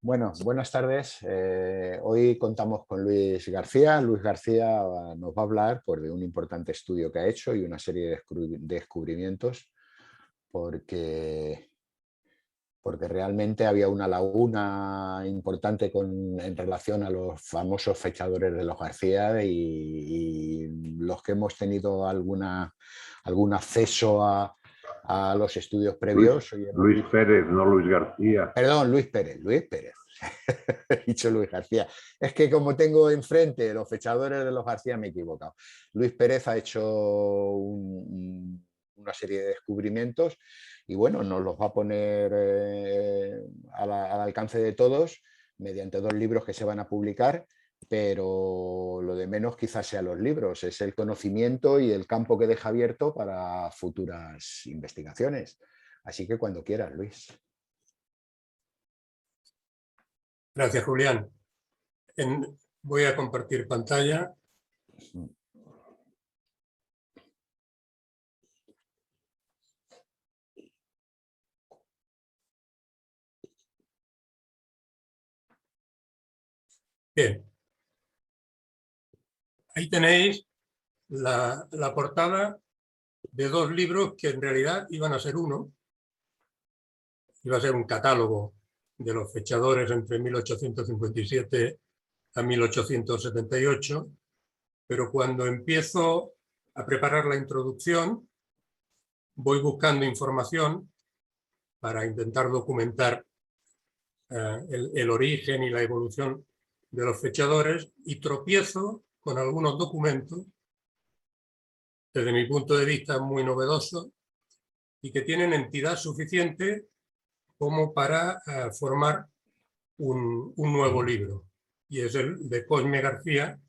Bueno, buenas tardes. Hoy contamos con Luis García. Luis García nos va a hablar pues, de un importante estudio que ha hecho y una serie de descubrimientos porque realmente había una laguna importante en relación a los famosos fechadores de los García y los que hemos tenido algún acceso a los estudios previos. Luis Pérez, no Luis García. Perdón, Luis Pérez. He dicho Luis García. Es que como tengo enfrente los fechadores de los García me he equivocado. Luis Pérez ha hecho una serie de descubrimientos y bueno, nos los va a poner al alcance de todos mediante 2 libros que se van a publicar, pero lo de menos quizás sean los libros, es el conocimiento y el campo que deja abierto para futuras investigaciones. Así que cuando quieras, Luis. Gracias, Julián. Voy a compartir pantalla. Bien. Ahí tenéis la portada de 2 libros que en realidad iban a ser uno. Iba a ser un catálogo de los fechadores entre 1857 a 1878, pero cuando empiezo a preparar la introducción, voy buscando información para intentar documentar el origen y la evolución de los fechadores y tropiezo con algunos documentos, desde mi punto de vista muy novedosos, y que tienen entidad suficiente como para formar un nuevo libro, y es el de Cosme García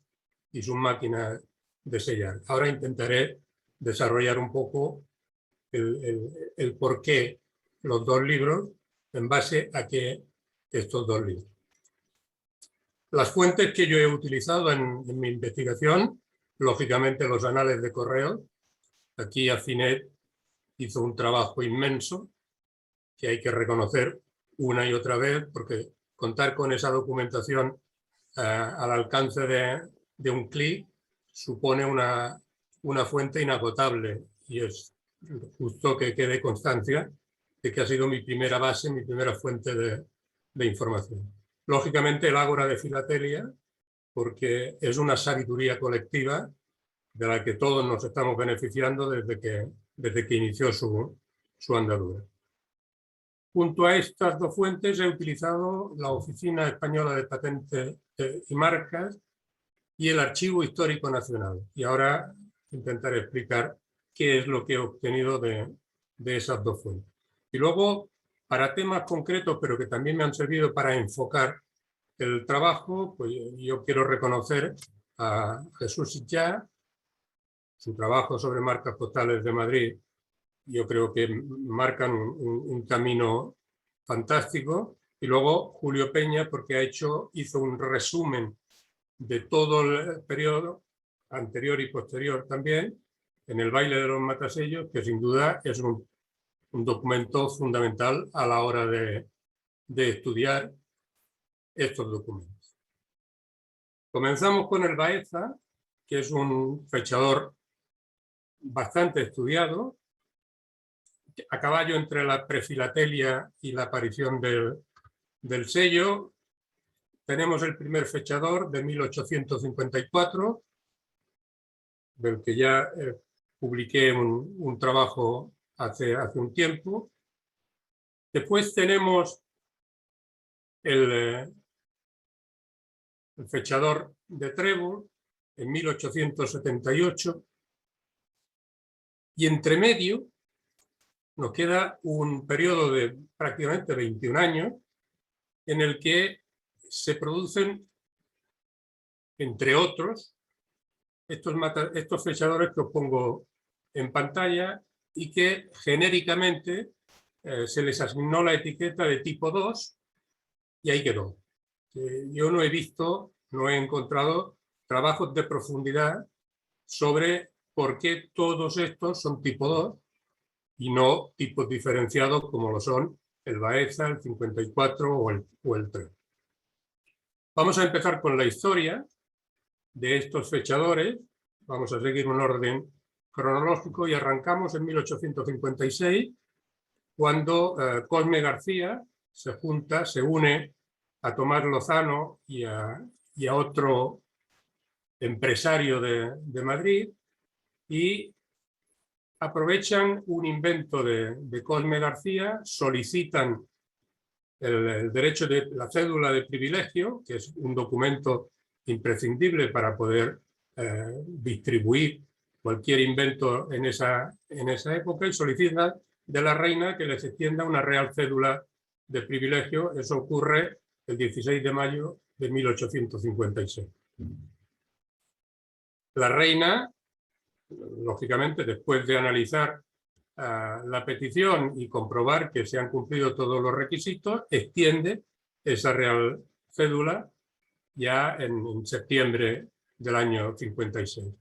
y sus máquinas de sellar. Ahora intentaré desarrollar un poco el por qué los 2 libros, en base a que estos 2 libros. Las fuentes que yo he utilizado en mi investigación, lógicamente los anales de correo. Aquí Afinet hizo un trabajo inmenso que hay que reconocer una y otra vez, porque contar con esa documentación al alcance de un clic supone una fuente inagotable, y es justo que quede constancia de que ha sido mi primera base, mi primera fuente de información. Lógicamente el Ágora de Filatelia, porque es una sabiduría colectiva de la que todos nos estamos beneficiando desde que inició su andadura. Junto a estas 2 fuentes he utilizado la Oficina Española de Patentes y Marcas y el Archivo Histórico Nacional. Y ahora intentaré explicar qué es lo que he obtenido de esas 2 fuentes. Y luego, para temas concretos, pero que también me han servido para enfocar el trabajo, pues yo quiero reconocer a Jesús Sitjar, su trabajo sobre marcas postales de Madrid. Yo creo que marcan un camino fantástico. Y luego Julio Peña, porque hizo un resumen de todo el periodo anterior y posterior también, en el baile de los matasellos, que sin duda es un documento fundamental a la hora de estudiar estos documentos. Comenzamos con el Baeza, que es un fechador bastante estudiado, a caballo entre la prefilatelia y la aparición del sello. Tenemos el primer fechador de 1854, del que ya publiqué un trabajo hace un tiempo. Después tenemos el fechador de Trébol en 1878, y entre medio nos queda un periodo de prácticamente 21 años en el que se producen, entre otros, estos fechadores que os pongo en pantalla y que genéricamente se les asignó la etiqueta de tipo 2 y ahí quedó. Yo no he encontrado trabajos de profundidad sobre por qué todos estos son tipo 2 y no tipos diferenciados como lo son el Baeza, el 54 o el 3. Vamos a empezar con la historia de estos fechadores. Vamos a seguir un orden cronológico y arrancamos en 1856, cuando Cosme García se une a Tomás Lozano y a otro empresario de Madrid, y aprovechan un invento de Cosme García, solicitan el derecho de la cédula de privilegio, que es un documento imprescindible para poder distribuir cualquier invento en esa época, y solicitan de la reina que les extienda una real cédula de privilegio. Eso ocurre el 16 de mayo de 1856. La reina, lógicamente, después de analizar la petición y comprobar que se han cumplido todos los requisitos, extiende esa real cédula ya en septiembre del año 56.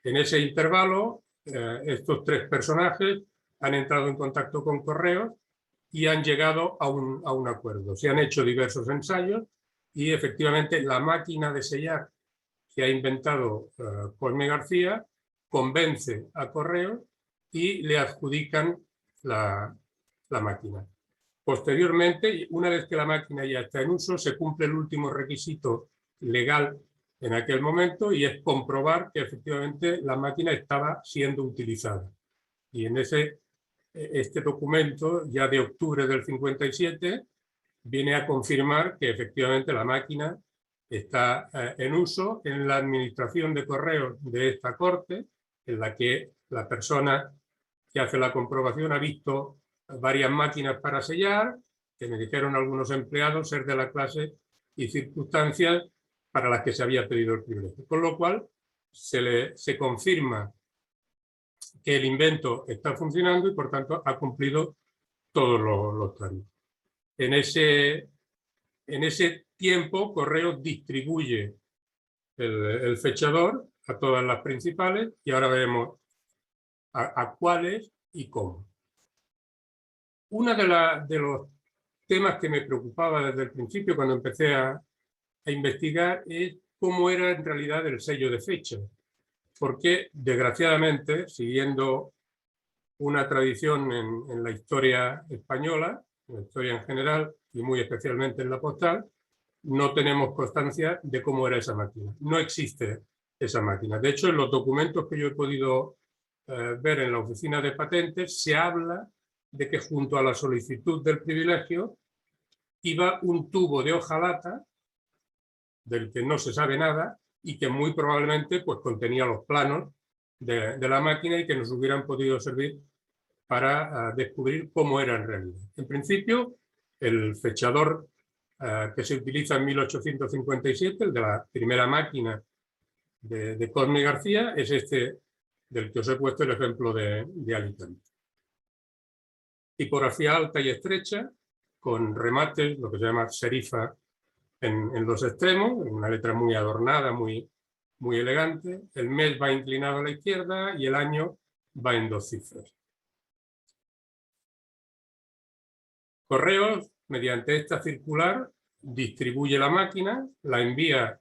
En ese intervalo, estos tres personajes han entrado en contacto con Correos y han llegado a un acuerdo. Se han hecho diversos ensayos y efectivamente la máquina de sellar que ha inventado Cosme García convence a Correos y le adjudican la máquina. Posteriormente, una vez que la máquina ya está en uso, se cumple el último requisito legal en aquel momento, y es comprobar que efectivamente la máquina estaba siendo utilizada. Y en este documento, ya de octubre del 57, viene a confirmar que efectivamente la máquina está en uso en la administración de correos de esta corte, en la que la persona que hace la comprobación ha visto varias máquinas para sellar, que me dijeron algunos empleados ser de la clase y circunstancias para las que se había pedido el privilegio. Con lo cual se confirma que el invento está funcionando y por tanto ha cumplido todos los trámites. En ese tiempo, Correos distribuye el fechador a todas las principales, y ahora veremos a cuáles y cómo. Uno de los temas que me preocupaba desde el principio cuando empecé a investigar es cómo era en realidad el sello de fecha, porque desgraciadamente, siguiendo una tradición en la historia española, en la historia en general y muy especialmente en la postal, no tenemos constancia de cómo era esa máquina. No existe esa máquina. De hecho, en los documentos que yo he podido ver en la oficina de patentes, se habla de que junto a la solicitud del privilegio iba un tubo de hojalata del que no se sabe nada y que muy probablemente pues, contenía los planos de la máquina y que nos hubieran podido servir para descubrir cómo era en realidad. En principio, el fechador que se utiliza en 1857, el de la primera máquina de Cosme García, es este del que os he puesto el ejemplo de Alicante. Tipografía alta y estrecha, con remates, lo que se llama serifa en los extremos, una letra muy adornada, muy elegante. El mes va inclinado a la izquierda y el año va en 2 cifras. Correos, mediante esta circular, distribuye la máquina, la envía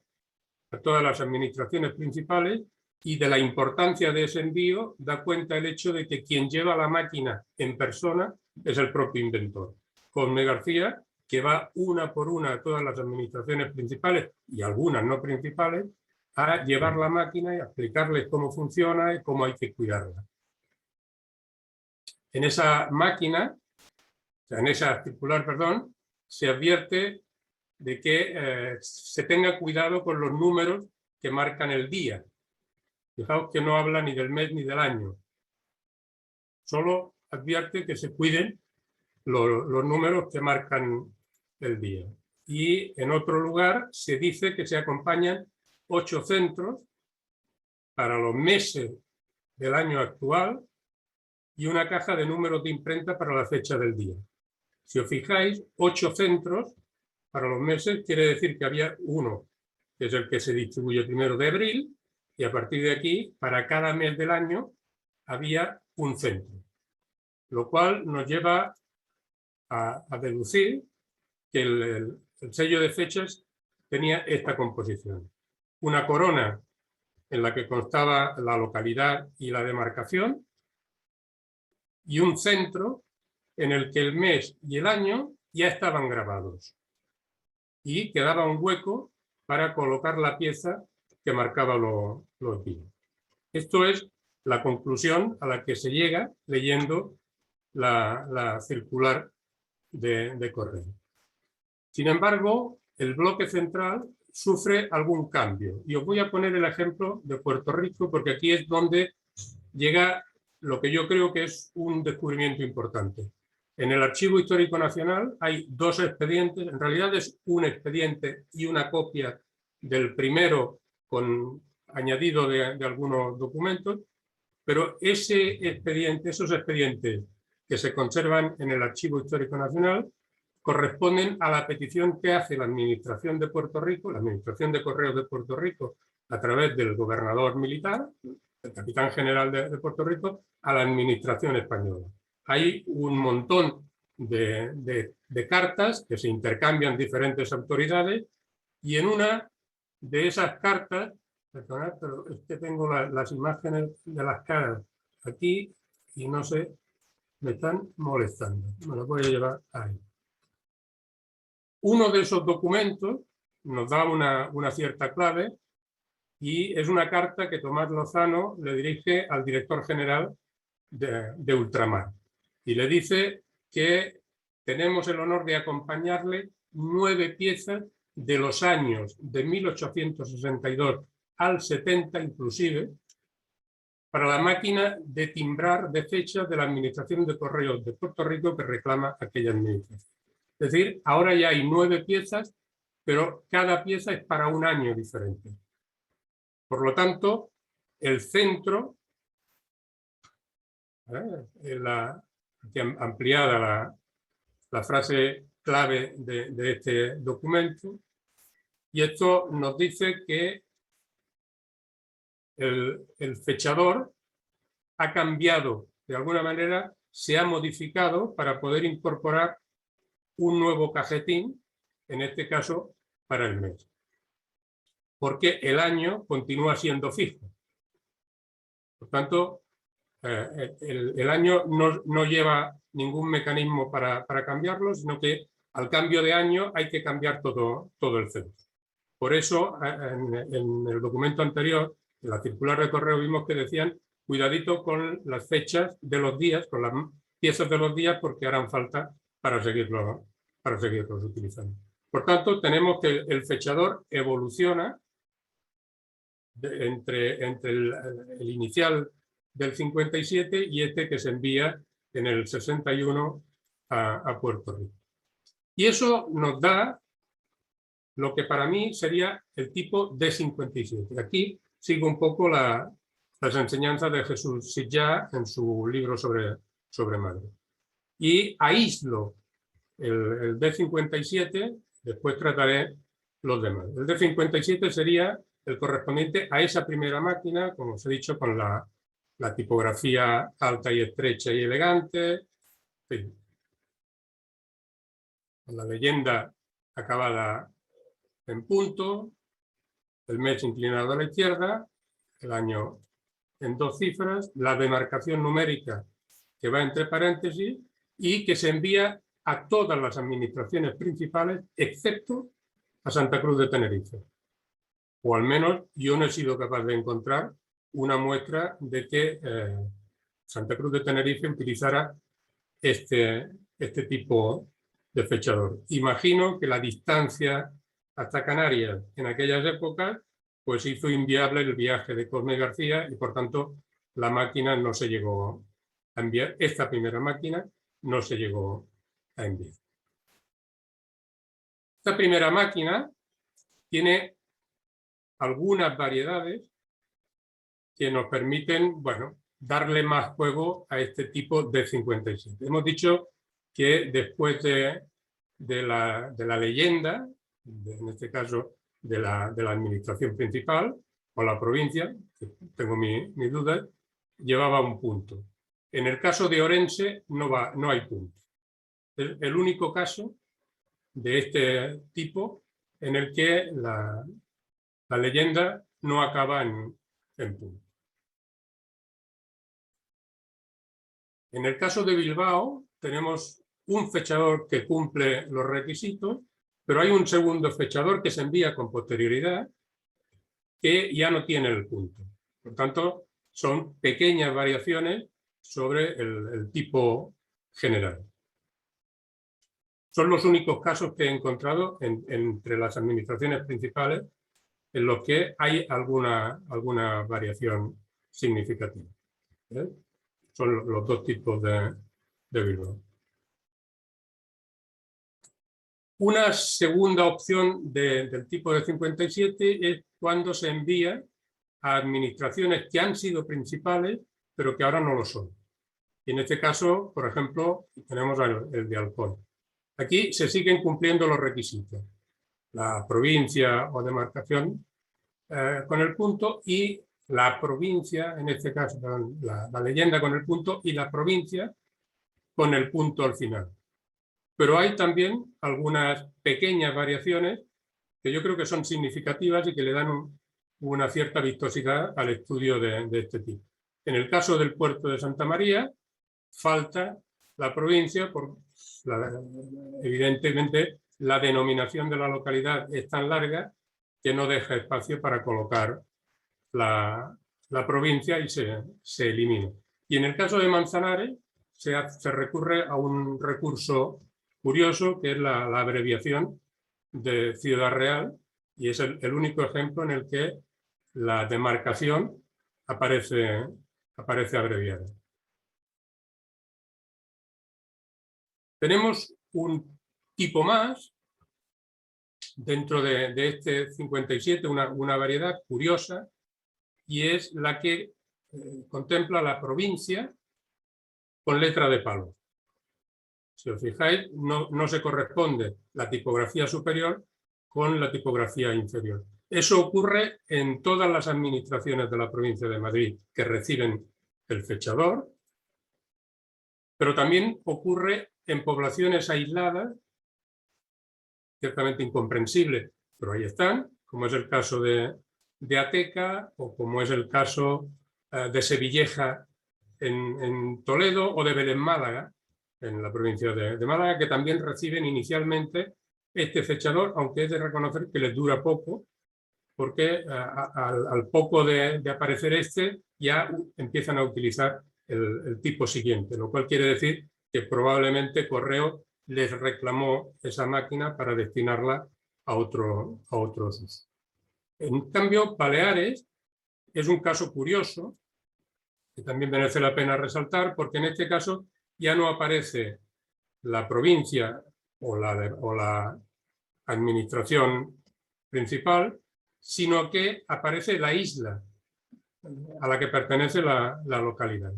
a todas las administraciones principales, y de la importancia de ese envío da cuenta el hecho de que quien lleva la máquina en persona es el propio inventor, Cosme García, que va una por una a todas las administraciones principales y algunas no principales a llevar la máquina y a explicarles cómo funciona y cómo hay que cuidarla. En esa máquina, en esa circular, perdón, se advierte de que se tenga cuidado con los números que marcan el día. Fijaos que no habla ni del mes ni del año. Solo advierte que se cuiden los números que marcan el día. Y en otro lugar se dice que se acompañan 8 centros para los meses del año actual y una caja de números de imprenta para la fecha del día. Si os fijáis, 8 centros para los meses quiere decir que había uno, que es el que se distribuye el 1 de abril, y a partir de aquí, para cada mes del año, había un centro. Lo cual nos lleva a deducir que el sello de fechas tenía esta composición. Una corona en la que constaba la localidad y la demarcación, y un centro en el que el mes y el año ya estaban grabados. Y quedaba un hueco para colocar la pieza que marcaba los días. Esto es la conclusión a la que se llega leyendo la circular de correo. Sin embargo, el bloque central sufre algún cambio. Y os voy a poner el ejemplo de Puerto Rico, porque aquí es donde llega lo que yo creo que es un descubrimiento importante. En el Archivo Histórico Nacional hay dos expedientes, en realidad es un expediente y una copia del primero con añadido de algunos documentos, pero esos expedientes que se conservan en el Archivo Histórico Nacional corresponden a la petición que hace la Administración de Puerto Rico, la Administración de Correos de Puerto Rico, a través del gobernador militar, el capitán general de Puerto Rico, a la Administración española. Hay un montón de cartas que se intercambian diferentes autoridades, y en una de esas cartas, perdonad, pero es que tengo las imágenes de las caras aquí y no sé, me están molestando. Me las voy a llevar ahí. Uno de esos documentos nos da una cierta clave, y es una carta que Tomás Lozano le dirige al director general de Ultramar. Y le dice que tenemos el honor de acompañarle 9 piezas de los años de 1862 al 70 inclusive, para la máquina de timbrar de fechas de la Administración de Correos de Puerto Rico que reclama aquella administración. Es decir, ahora ya hay 9 piezas, pero cada pieza es para un año diferente. Por lo tanto, el centro, ampliada la frase clave de este documento, y esto nos dice que el fechador ha cambiado, de alguna manera se ha modificado para poder incorporar un nuevo cajetín, en este caso para el mes, porque el año continúa siendo fijo. Por tanto, el año no lleva ningún mecanismo para cambiarlo, sino que al cambio de año hay que cambiar todo el centro. Por eso, en el documento anterior, en la circular de correo, vimos que decían cuidadito con las fechas de los días, con las piezas de los días, porque harán falta para seguirlos utilizando. Por tanto, tenemos que el fechador evoluciona entre el inicial del 57 y este que se envía en el 61 a Puerto Rico. Y eso nos da lo que para mí sería el tipo D57. Aquí sigo un poco las enseñanzas de Jesús Sitjar en su libro sobre Madre. Y aíslo el D57, después trataré los demás. El D57 sería el correspondiente a esa primera máquina, como os he dicho, con la tipografía alta y estrecha y elegante, sí, con la leyenda acabada en punto, el mes inclinado a la izquierda, el año en 2 cifras, la demarcación numérica que va entre paréntesis y que se envía a todas las administraciones principales, excepto a Santa Cruz de Tenerife. O al menos yo no he sido capaz de encontrar una muestra de que Santa Cruz de Tenerife utilizara este tipo de fechador. Imagino que la distancia hasta Canarias en aquellas épocas pues hizo inviable el viaje de Cosme García, y por tanto la máquina no se llegó a enviar. Esta primera máquina no se llegó a enviar. Esta primera máquina tiene algunas variedades que nos permiten, bueno, darle más juego a este tipo de 57. Hemos dicho que después de la leyenda, en este caso de la administración principal o la provincia, que tengo mis dudas, llevaba un punto. En el caso de Orense no hay punto. El único caso de este tipo en el que la leyenda no acaba en punto. En el caso de Bilbao tenemos un fechador que cumple los requisitos, pero hay un segundo fechador que se envía con posterioridad que ya no tiene el punto. Por tanto, son pequeñas variaciones sobre el tipo general. Son los únicos casos que he encontrado entre las administraciones principales en los que hay alguna variación significativa. Son los dos tipos de Bilbao. Una segunda opción del tipo de 57 es cuando se envía a administraciones que han sido principales, pero que ahora no lo son. Y en este caso, por ejemplo, tenemos el de Alcón. Aquí se siguen cumpliendo los requisitos. La provincia o demarcación con el punto y la provincia, en este caso, la leyenda con el punto y la provincia con el punto al final. Pero hay también algunas pequeñas variaciones que yo creo que son significativas y que le dan una cierta vistosidad al estudio de este tipo. En el caso del puerto de Santa María, falta la provincia, evidentemente la denominación de la localidad es tan larga que no deja espacio para colocar la provincia y se elimina. Y en el caso de Manzanares se recurre a un recurso curioso que es la abreviación de Ciudad Real, y es el único ejemplo en el que la demarcación aparece abreviada. Tenemos un tipo más dentro de este 57, una variedad curiosa, y es la que contempla la provincia con letra de palo. Si os fijáis, no se corresponde la tipografía superior con la tipografía inferior. Eso ocurre en todas las administraciones de la provincia de Madrid que reciben el fechador, pero también ocurre en poblaciones aisladas, ciertamente incomprensibles, pero ahí están, como es el caso de Ateca o como es el caso de Sevilleja en Toledo o de Belén Málaga, en la provincia de Málaga, que también reciben inicialmente este fechador, aunque es de reconocer que les dura poco, porque al poco de aparecer este ya empiezan a utilizar el tipo siguiente, lo cual quiere decir que probablemente Correo les reclamó esa máquina para destinarla a otros usos. En cambio, Baleares es un caso curioso, que también merece la pena resaltar, porque en este caso ya no aparece la provincia o la administración principal, sino que aparece la isla a la que pertenece la localidad.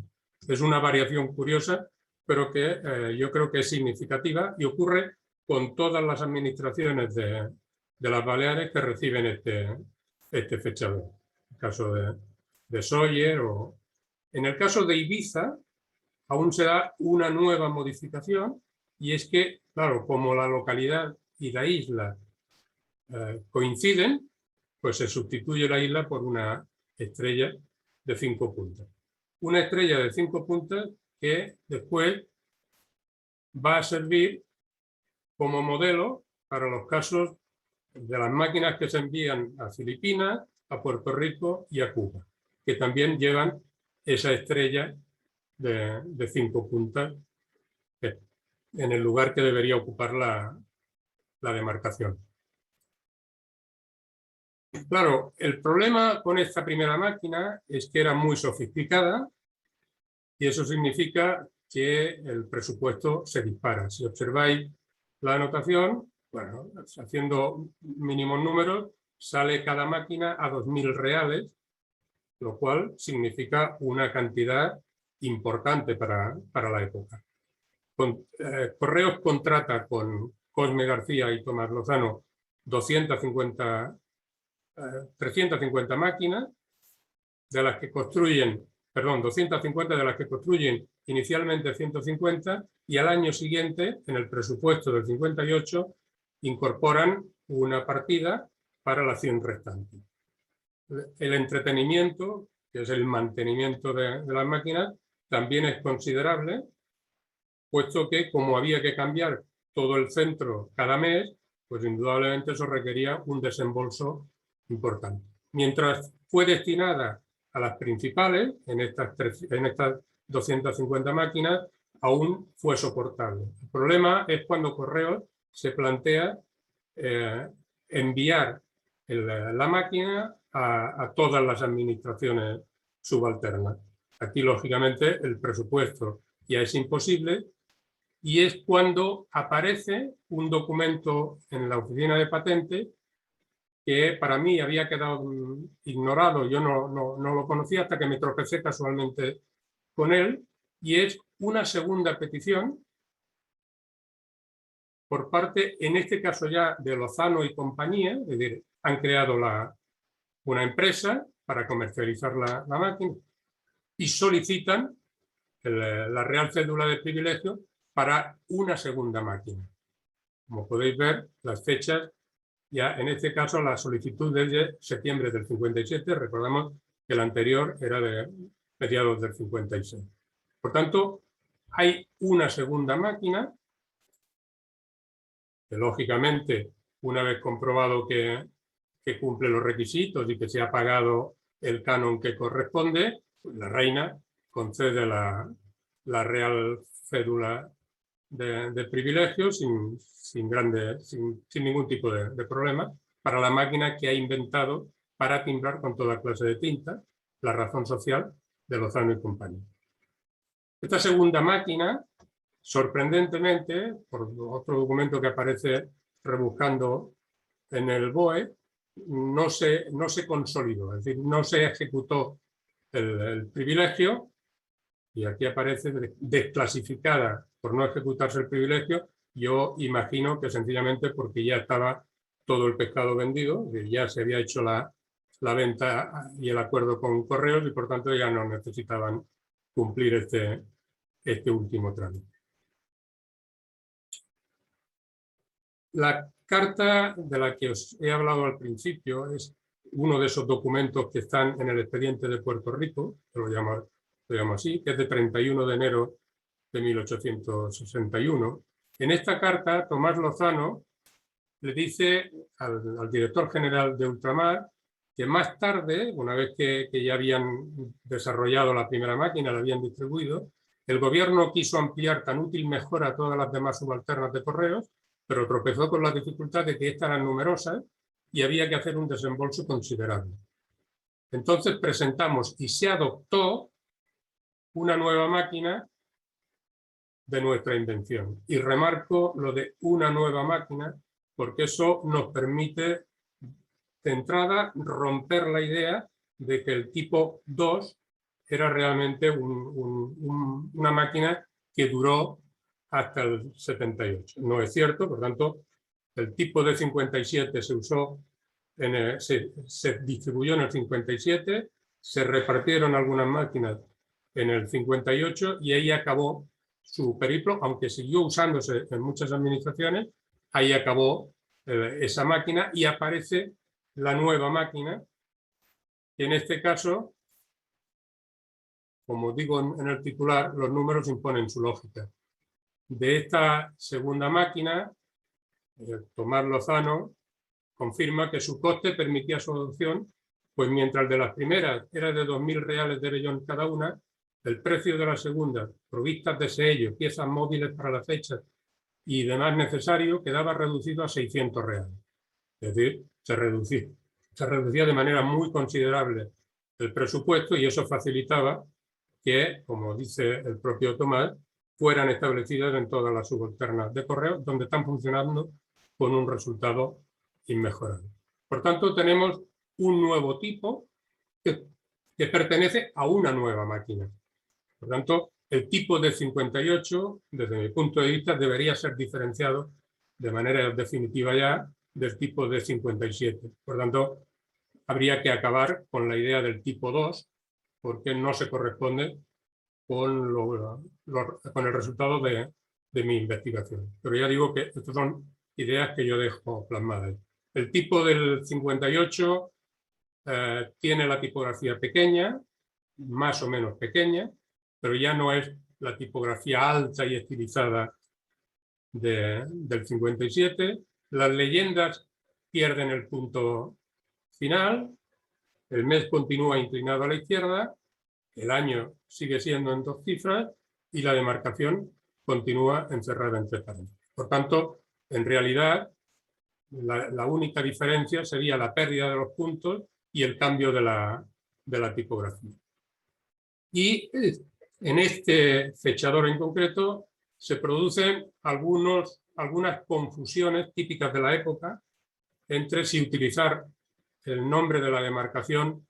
Es una variación curiosa, pero que yo creo que es significativa y ocurre con todas las administraciones de las Baleares que reciben este fechador. En el caso de Sóller o... En el caso de Ibiza, aún se da una nueva modificación, y es que, claro, como la localidad y la isla coinciden, pues se sustituye la isla por una estrella de 5 puntas. Una estrella de 5 puntas que después va a servir como modelo para los casos de las máquinas que se envían a Filipinas, a Puerto Rico y a Cuba, que también llevan esa estrella de 5 puntas en el lugar que debería ocupar la demarcación. Claro, el problema con esta primera máquina es que era muy sofisticada y eso significa que el presupuesto se dispara. Si observáis la anotación, bueno, haciendo mínimos números, sale cada máquina a 2.000 reales, lo cual significa una cantidad importante para la época. Correos contrata con Cosme García y Tomás Lozano 350 máquinas, de las que construyen, 250 de las que construyen inicialmente 150, y al año siguiente, en el presupuesto del 58, incorporan una partida para la 100 restante. El entretenimiento, que es el mantenimiento de las máquinas, también es considerable, puesto que como había que cambiar todo el centro cada mes, pues indudablemente eso requería un desembolso importante. Mientras fue destinada a las principales, en estas 250 máquinas, aún fue soportable. El problema es cuando Correos se plantea enviar la máquina a todas las administraciones subalternas. Aquí, lógicamente, el presupuesto ya es imposible y es cuando aparece un documento en la oficina de patentes que para mí había quedado ignorado, yo no lo conocía hasta que me tropecé casualmente con él, y es una segunda petición por parte, en este caso ya, de Lozano y compañía, es decir, han creado una empresa para comercializar la máquina y solicitan la Real Cédula de Privilegio para una segunda máquina. Como podéis ver, las fechas, ya en este caso la solicitud es de septiembre del 57, recordamos que la anterior era de mediados del 56. Por tanto, hay una segunda máquina que lógicamente, una vez comprobado que cumple los requisitos y que se ha pagado el canon que corresponde, pues la reina concede la Real Cédula de Privilegio sin ningún tipo de problema para la máquina que ha inventado para timbrar con toda clase de tinta, la razón social de Lozano y compañía. Esta segunda máquina, sorprendentemente, por otro documento que aparece rebuscando en el BOE, no se consolidó, es decir, no se ejecutó el privilegio, y aquí aparece desclasificada por no ejecutarse el privilegio. Yo imagino que sencillamente porque ya estaba todo el pescado vendido, ya se había hecho la venta y el acuerdo con Correos y por tanto ya no necesitaban cumplir este último trámite. La carta de la que os he hablado al principio es uno de esos documentos que están en el expediente de Puerto Rico, que lo llamo así, que es de 31 de enero de 1861. En esta carta, Tomás Lozano le dice al director general de Ultramar que más tarde, una vez que ya habían desarrollado la primera máquina, la habían distribuido, el gobierno quiso ampliar tan útil mejora a todas las demás subalternas de Correos, pero tropezó con la dificultad de que estas eran numerosas y había que hacer un desembolso considerable. Entonces presentamos y se adoptó una nueva máquina de nuestra invención. Y remarco lo de una nueva máquina porque eso nos permite de entrada romper la idea de que el tipo 2 era realmente una máquina que duró hasta el 78. No es cierto, por tanto, el tipo de 57 se usó, se distribuyó en el 57, se repartieron algunas máquinas en el 58 y ahí acabó su periplo, aunque siguió usándose en muchas administraciones, ahí acabó esa máquina y aparece la nueva máquina, que en este caso, como digo en el titular, los números imponen su lógica. De esta segunda máquina, Tomás Lozano confirma que su coste permitía su adopción, pues mientras de las primeras era de 2.000 reales de Bellón cada una, el precio de la segunda, provistas de sello, piezas móviles para la fecha y demás necesario, quedaba reducido a 600 reales. Es decir, se reducía de manera muy considerable el presupuesto y eso facilitaba que, como dice el propio Tomás, fueran establecidas en todas las subalternas de correo, donde están funcionando con un resultado inmejorable. Por tanto, tenemos un nuevo tipo que pertenece a una nueva máquina. Por tanto, el tipo de 58, desde mi punto de vista, debería ser diferenciado de manera definitiva ya del tipo de 57. Por tanto, habría que acabar con la idea del tipo 2, porque no se corresponde con el resultado de mi investigación. Pero ya digo que estas son ideas que yo dejo plasmadas. El tipo del 58 tiene la tipografía pequeña, más o menos pequeña, pero ya no es la tipografía alta y estilizada del 57. Las leyendas pierden el punto final, el mes continúa inclinado a la izquierda, el año sigue siendo en 2 cifras y la demarcación continúa encerrada entre paréntesis. Por tanto, en realidad, la única diferencia sería la pérdida de los puntos y el cambio de la tipografía. Y en este fechador en concreto se producen algunas confusiones típicas de la época entre si utilizar el nombre de la demarcación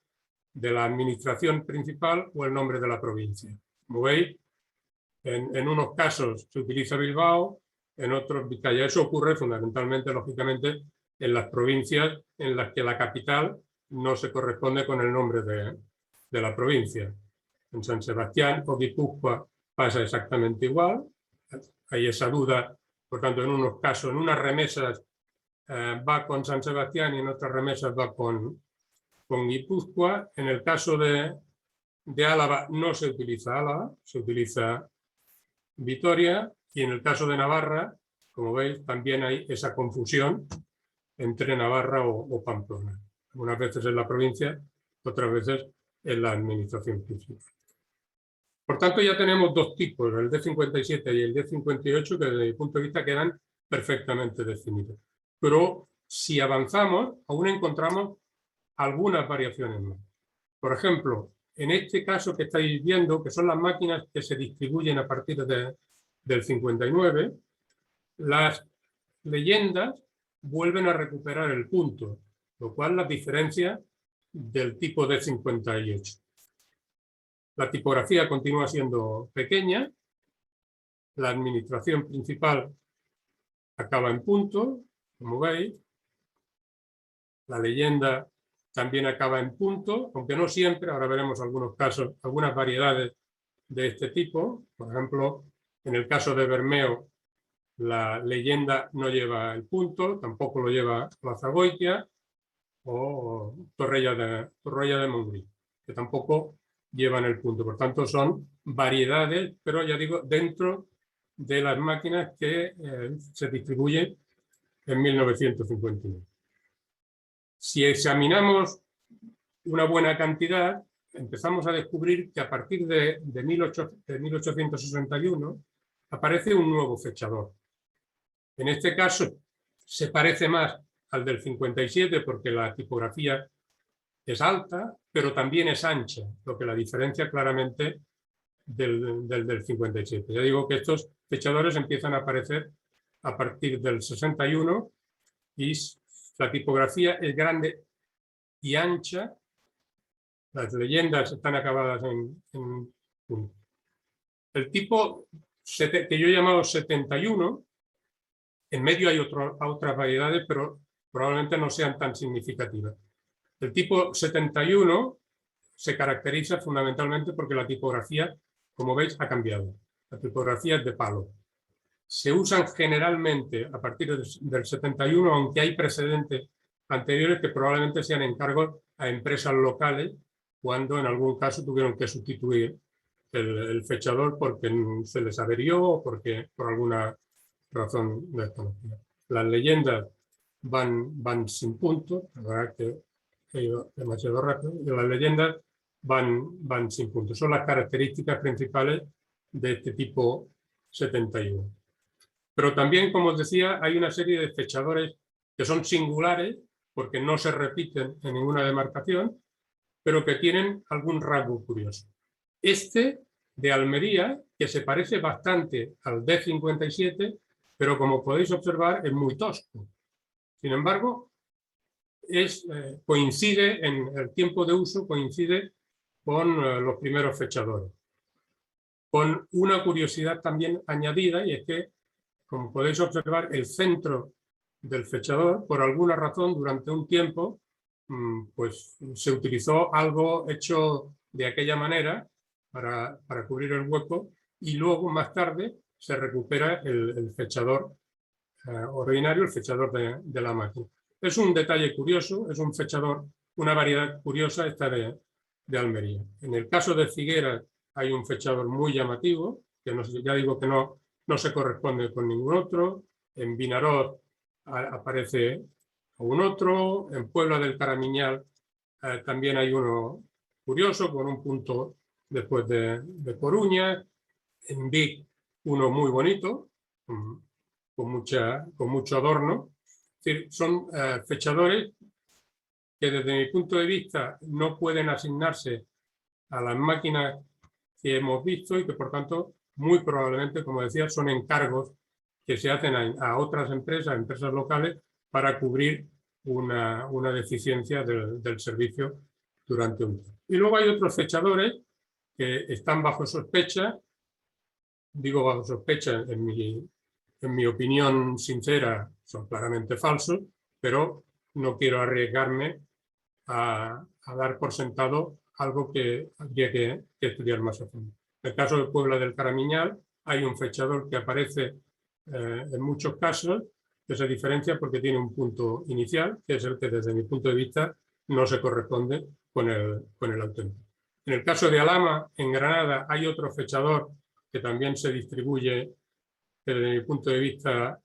de la administración principal o el nombre de la provincia. Como veis, en unos casos se utiliza Bilbao, en otros Vizcaya. Eso ocurre fundamentalmente, lógicamente, en las provincias en las que la capital no se corresponde con el nombre de la provincia. En San Sebastián o Guipúzcoa pasa exactamente igual. Hay esa duda, por tanto, en unos casos, en unas remesas va con San Sebastián y en otras remesas va con Guipúzcoa. En el caso de Álava no se utiliza Álava, se utiliza Vitoria, y en el caso de Navarra, como veis, también hay esa confusión entre Navarra o Pamplona. Unas veces en la provincia, otras veces en la administración principal. Por tanto, ya tenemos 2 tipos, el D57 y el D58, que desde mi punto de vista quedan perfectamente definidos. Pero si avanzamos, aún encontramos algunas variaciones más. Por ejemplo, en este caso que estáis viendo, que son las máquinas que se distribuyen a partir del 59, las leyendas vuelven a recuperar el punto, lo cual las diferencia del tipo D58. La tipografía continúa siendo pequeña, la administración principal acaba en punto, como veis, la leyenda también acaba en punto, aunque no siempre. Ahora veremos algunos casos, algunas variedades de este tipo. Por ejemplo, en el caso de Bermeo, la leyenda no lleva el punto, tampoco lo lleva la Zagoitia, o Torrella de Montgrí, que tampoco llevan el punto. Por tanto, son variedades, pero ya digo, dentro de las máquinas que se distribuyen en 1959. Si examinamos una buena cantidad, empezamos a descubrir que a partir de 1861 aparece un nuevo fechador. En este caso se parece más al del 57 porque la tipografía es alta, pero también es ancha, lo que la diferencia claramente del 57. Ya digo que estos fechadores empiezan a aparecer a partir del 61 y la tipografía es grande y ancha. Las leyendas están acabadas en punto. El tipo que yo he llamado 71, en medio hay otras variedades, pero probablemente no sean tan significativas. El tipo 71 se caracteriza fundamentalmente porque la tipografía, como veis, ha cambiado. La tipografía es de palo. Se usan generalmente a partir del 71, aunque hay precedentes anteriores que probablemente sean encargos a empresas locales cuando en algún caso tuvieron que sustituir el fechador porque se les averió o por alguna razón desconocida. Las leyendas van sin puntos, la verdad que he ido demasiado rápido, y las leyendas van sin puntos. Son las características principales de este tipo 71. Pero también, como os decía, hay una serie de fechadores que son singulares porque no se repiten en ninguna demarcación, pero que tienen algún rasgo curioso. Este de Almería, que se parece bastante al D57, pero como podéis observar es muy tosco. Sin embargo, coincide en el tiempo de uso, coincide con los primeros fechadores. Con una curiosidad también añadida, y es que, como podéis observar, el centro del fechador, por alguna razón, durante un tiempo, pues se utilizó algo hecho de aquella manera para cubrir el hueco, y luego, más tarde, se recupera el fechador ordinario, el fechador de la máquina. Es un detalle curioso, es un fechador, una variedad curiosa esta de Almería. En el caso de Figueras hay un fechador muy llamativo, que ya digo que no se corresponde con ningún otro. En Vinaroz aparece un otro, en Puebla del Caramiñal también hay uno curioso, con un punto después de Coruña. En Vic uno muy bonito, con mucho adorno. Es decir, son fechadores que desde mi punto de vista no pueden asignarse a las máquinas que hemos visto y que por tanto muy probablemente, como decía, son encargos que se hacen a otras empresas locales para cubrir una deficiencia del servicio durante un tiempo. Y luego hay otros fechadores que están bajo sospecha, digo bajo sospecha, en mi opinión sincera, son claramente falsos, pero no quiero arriesgarme a dar por sentado algo que habría que estudiar más a fondo. En el caso de Puebla del Caramiñal hay un fechador que aparece en muchos casos, que se diferencia porque tiene un punto inicial, que es el que desde mi punto de vista no se corresponde con el auténtico. En el caso de Alhama, en Granada, hay otro fechador que también se distribuye desde mi punto de vista,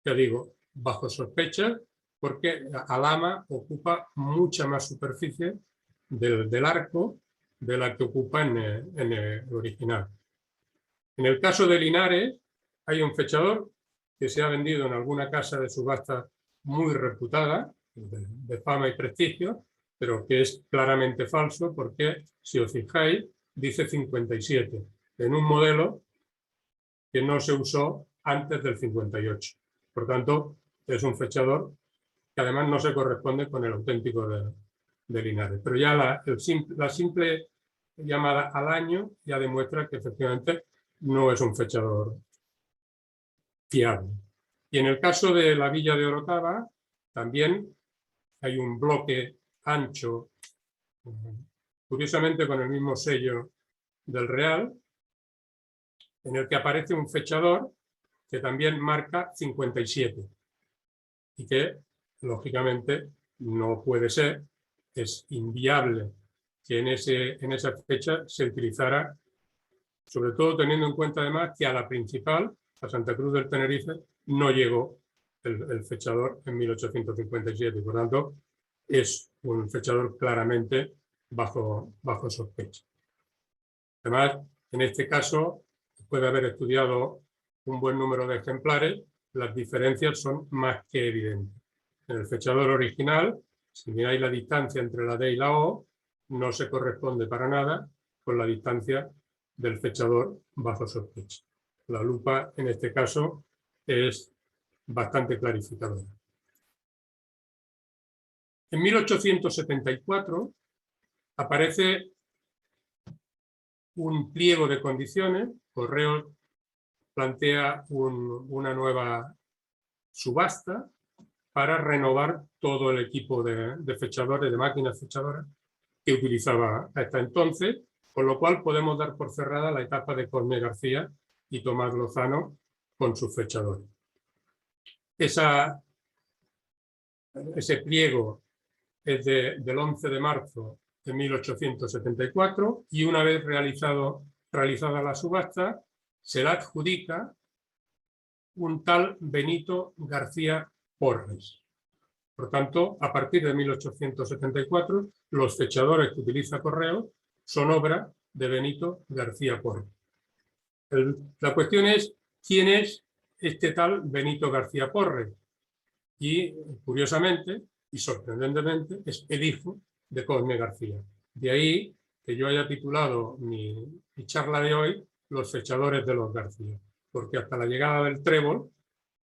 ya digo, bajo sospecha, porque Alhama ocupa mucha más superficie del arco de la que ocupa en el original. En el caso de Linares, hay un fechador que se ha vendido en alguna casa de subasta muy reputada, de fama y prestigio, pero que es claramente falso porque, si os fijáis, dice 57, en un modelo que no se usó antes del 58. Por tanto, es un fechador que además no se corresponde con el auténtico de Linares. Pero ya la simple llamada al año ya demuestra que efectivamente no es un fechador fiable. Y en el caso de la villa de Orotava, también hay un bloque ancho, curiosamente con el mismo sello del Real, en el que aparece un fechador que también marca 57 y que, lógicamente, no puede ser, es inviable que en esa fecha se utilizara, sobre todo teniendo en cuenta además que a la principal, a Santa Cruz del Tenerife, no llegó el fechador en 1857 y por tanto es un fechador claramente bajo sospecha. Además, en este caso, después de haber estudiado un buen número de ejemplares, las diferencias son más que evidentes. En el fechador original, si miráis la distancia entre la D y la O, no se corresponde para nada con la distancia del fechador bajo sospecha. La lupa, en este caso, es bastante clarificadora. En 1874 aparece un pliego de condiciones. Correos plantea una nueva subasta para renovar todo el equipo de fechadores, de máquinas fechadoras que utilizaba hasta entonces, con lo cual podemos dar por cerrada la etapa de Cosme García y Tomás Lozano con sus fechadores. Ese pliego es del 11 de marzo de 1874 y una vez realizada la subasta, se la adjudica un tal Benito García Porres. Por tanto, a partir de 1874, los fechadores que utiliza Correos son obra de Benito García Porres. La cuestión es, ¿quién es este tal Benito García Porres? Y, curiosamente y sorprendentemente, es el hijo de Cosme García. De ahí que yo haya titulado mi charla de hoy Los fechadores de los García, porque hasta la llegada del trébol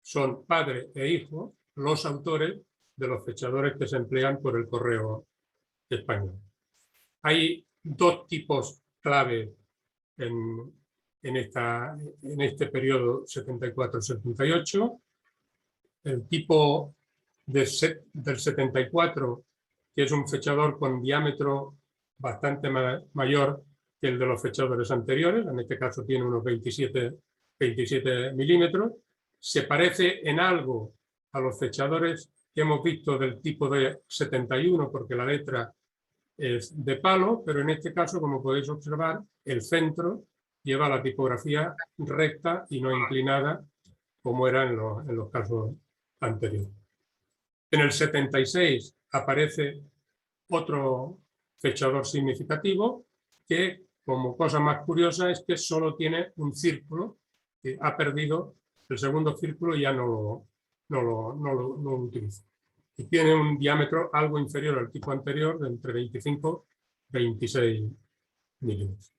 son padre e hijo los autores de los fechadores que se emplean por el correo español. Hay dos tipos clave en este periodo 74-78. El tipo del 74, que es un fechador con diámetro bastante mayor que el de los fechadores anteriores, en este caso tiene unos 27 milímetros, se parece en algo a los fechadores que hemos visto del tipo de 71, porque la letra es de palo, pero en este caso, como podéis observar, el centro lleva la tipografía recta y no inclinada, como era en los casos anteriores. En el 76 aparece otro fechador significativo que, como cosa más curiosa, es que solo tiene un círculo, que ha perdido el segundo círculo y ya no lo utiliza. Y tiene un diámetro algo inferior al tipo anterior, de entre 25 y 26 milímetros.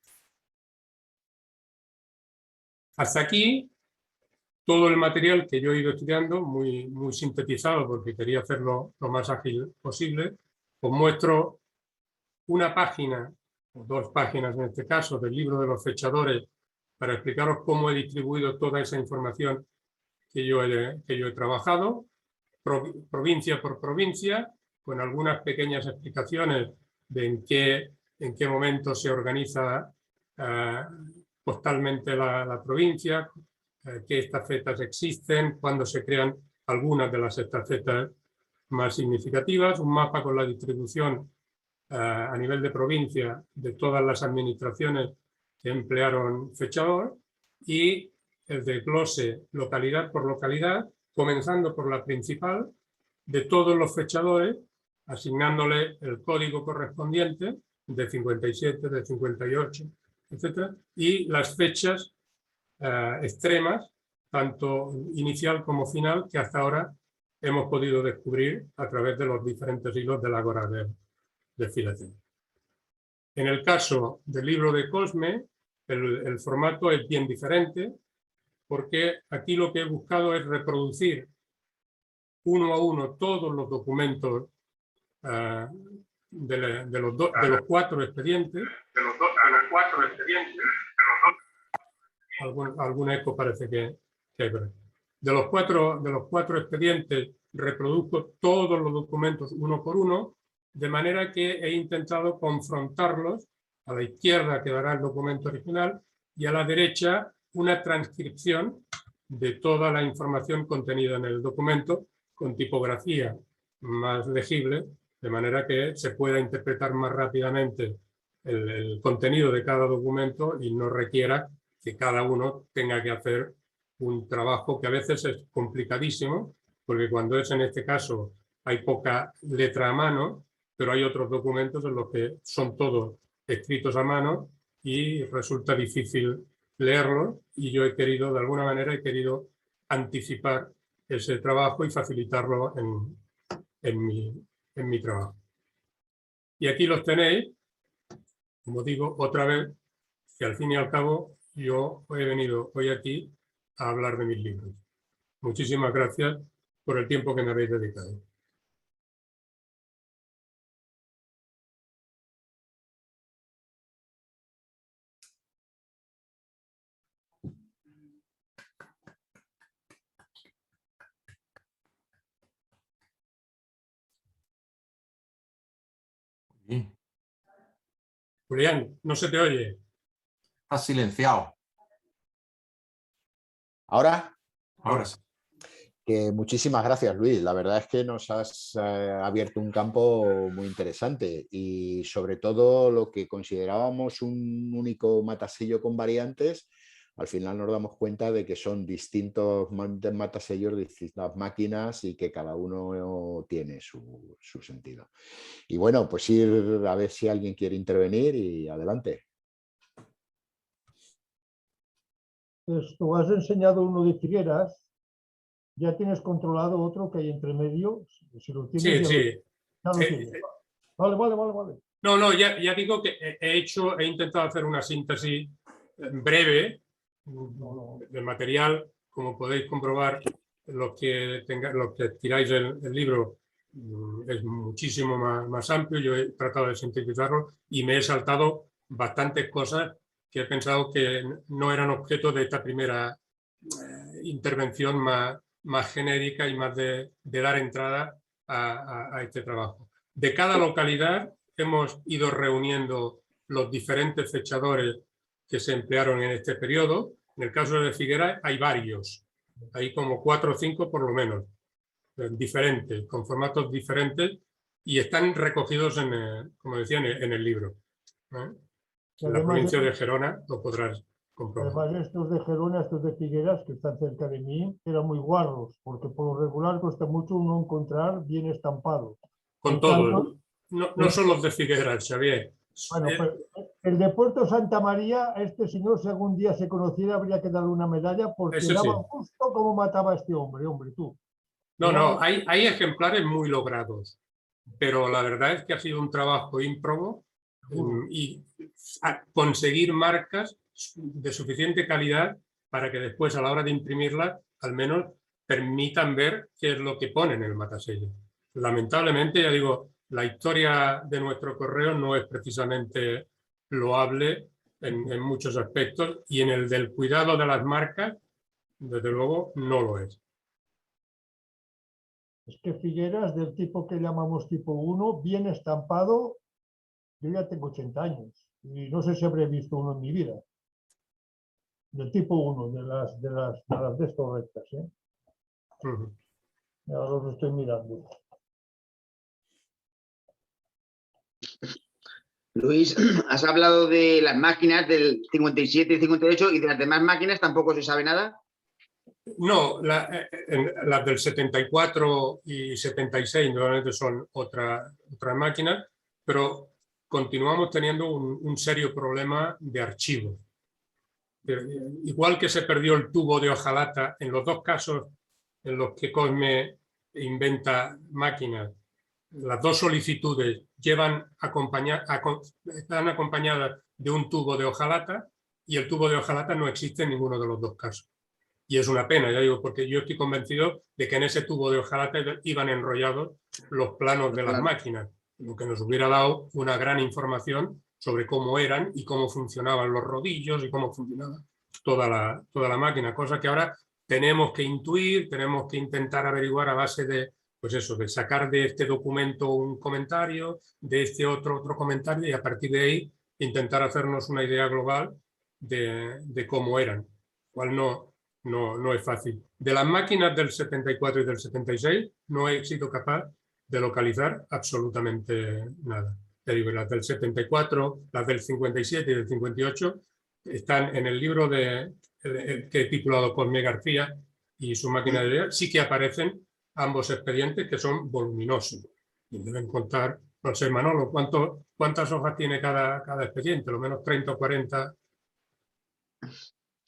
Hasta aquí todo el material que yo he ido estudiando, muy sintetizado porque quería hacerlo lo más ágil posible. Os muestro una página, o 2 páginas en este caso, del libro de los fechadores para explicaros cómo he distribuido toda esa información que yo he trabajado, provincia por provincia, con algunas pequeñas explicaciones de en qué momento se organiza postalmente la provincia, qué estacetas existen, cuándo se crean algunas de las estacetas más significativas, un mapa con la distribución a nivel de provincia de todas las administraciones que emplearon fechador y el desglose localidad por localidad, comenzando por la principal, de todos los fechadores, asignándole el código correspondiente de 57, de 58, etc. Y las fechas extremas, tanto inicial como final, que hasta ahora hemos podido descubrir a través de los diferentes hilos del Ágora de Filadelfia. En el caso del libro de Cosme, el formato es bien diferente, porque aquí lo que he buscado es reproducir uno a uno todos los documentos de los 4 expedientes. Algún eco parece que hay por aquí. De los cuatro expedientes reproduzco todos los documentos uno por uno, de manera que he intentado confrontarlos. A la izquierda quedará el documento original y a la derecha una transcripción de toda la información contenida en el documento con tipografía más legible, de manera que se pueda interpretar más rápidamente el contenido de cada documento y no requiera que cada uno tenga que hacer un trabajo que a veces es complicadísimo, porque cuando es en este caso hay poca letra a mano, pero hay otros documentos en los que son todos escritos a mano y resulta difícil leerlos, y yo he querido, de alguna manera, anticipar ese trabajo y facilitarlo en mi trabajo. Y aquí los tenéis, como digo, otra vez, que al fin y al cabo yo he venido hoy aquí a hablar de mis libros. Muchísimas gracias por el tiempo que me habéis dedicado. Bien. Julián, no se te oye. Estás silenciado. ¿Ahora? Ahora sí. Que muchísimas gracias, Luis. La verdad es que nos has abierto un campo muy interesante y sobre todo lo que considerábamos un único matasello con variantes, al final nos damos cuenta de que son distintos matasellos, distintas máquinas y que cada uno tiene su sentido. Y bueno, pues ir a ver si alguien quiere intervenir y adelante. Pues tú has enseñado uno de Figueras. Ya tienes controlado otro que hay entre medio. Si lo tienes, Sí. Ya lo tienes. Vale. No, ya digo que he intentado hacer una síntesis breve del material. Como podéis comprobar, los que tiráis el libro es muchísimo más amplio. Yo he tratado de sintetizarlo y me he saltado bastantes cosas que he pensado que no eran objeto de esta primera intervención más genérica y más de dar entrada a este trabajo. De cada localidad hemos ido reuniendo los diferentes fechadores que se emplearon en este periodo. En el caso de Figueras hay varios, hay como 4 o 5 por lo menos. diferentes, con formatos diferentes, y están recogidos, como decía, en el libro. En la Además, provincia de Gerona lo podrás comprobar. además, estos de Gerona, estos de Figueras, que están cerca de mí, eran muy guarros, porque por lo regular cuesta mucho uno encontrar bien estampado. Con En todos, cambio, no son los de Figueras, Xavier. bueno, pues el de Puerto Santa María, este señor, si algún día se conociera, habría que darle una medalla porque Ese daba sí. justo cómo mataba a este hombre, tú. No, hay ejemplares muy logrados, pero la verdad es que ha sido un trabajo ímprobo y conseguir marcas de suficiente calidad para que después, a la hora de imprimirlas, al menos permitan ver qué es lo que pone en el matasello. Lamentablemente, ya digo, la historia de nuestro correo no es precisamente loable en muchos aspectos, y en el del cuidado de las marcas, desde luego, no lo es. Es que Figueras, del tipo que llamamos tipo 1, bien estampado, yo ya tengo 80 años y no sé si habré visto uno en mi vida. Del tipo 1, de estos rectas, ¿eh? Ahora los estoy mirando. Luis, has hablado de las máquinas del 57 y 58 y de las demás máquinas tampoco se sabe nada. No, las del 74 y 76 normalmente son otra máquina, pero continuamos teniendo un serio problema de archivo. Igual que se perdió el tubo de hojalata en los dos casos en los que Cosme inventa máquinas, las dos solicitudes están acompañadas de un tubo de hojalata, y el tubo de hojalata no existe en ninguno de los dos casos. Y es una pena, ya digo, porque yo estoy convencido de que en ese tubo de hojalata iban enrollados los planos de las máquinas, lo que nos hubiera dado una gran información sobre cómo eran y cómo funcionaban los rodillos y cómo funcionaba toda la máquina, cosa que ahora tenemos que intuir, tenemos que intentar averiguar a base de, pues eso, de sacar de este documento un comentario, de este otro comentario, y a partir de ahí intentar hacernos una idea global de cómo eran, cual no es fácil. De las máquinas del 74 y del 76 no he sido capaz de localizar absolutamente nada. Te digo, las del 74, las del 57 y del 58 están en el libro que he titulado Cosme García y su máquina de leer. Sí que aparecen ambos expedientes, que son voluminosos. Y deben contar, no sé, Manolo, ¿cuántas hojas tiene cada expediente? Lo menos 30 o 40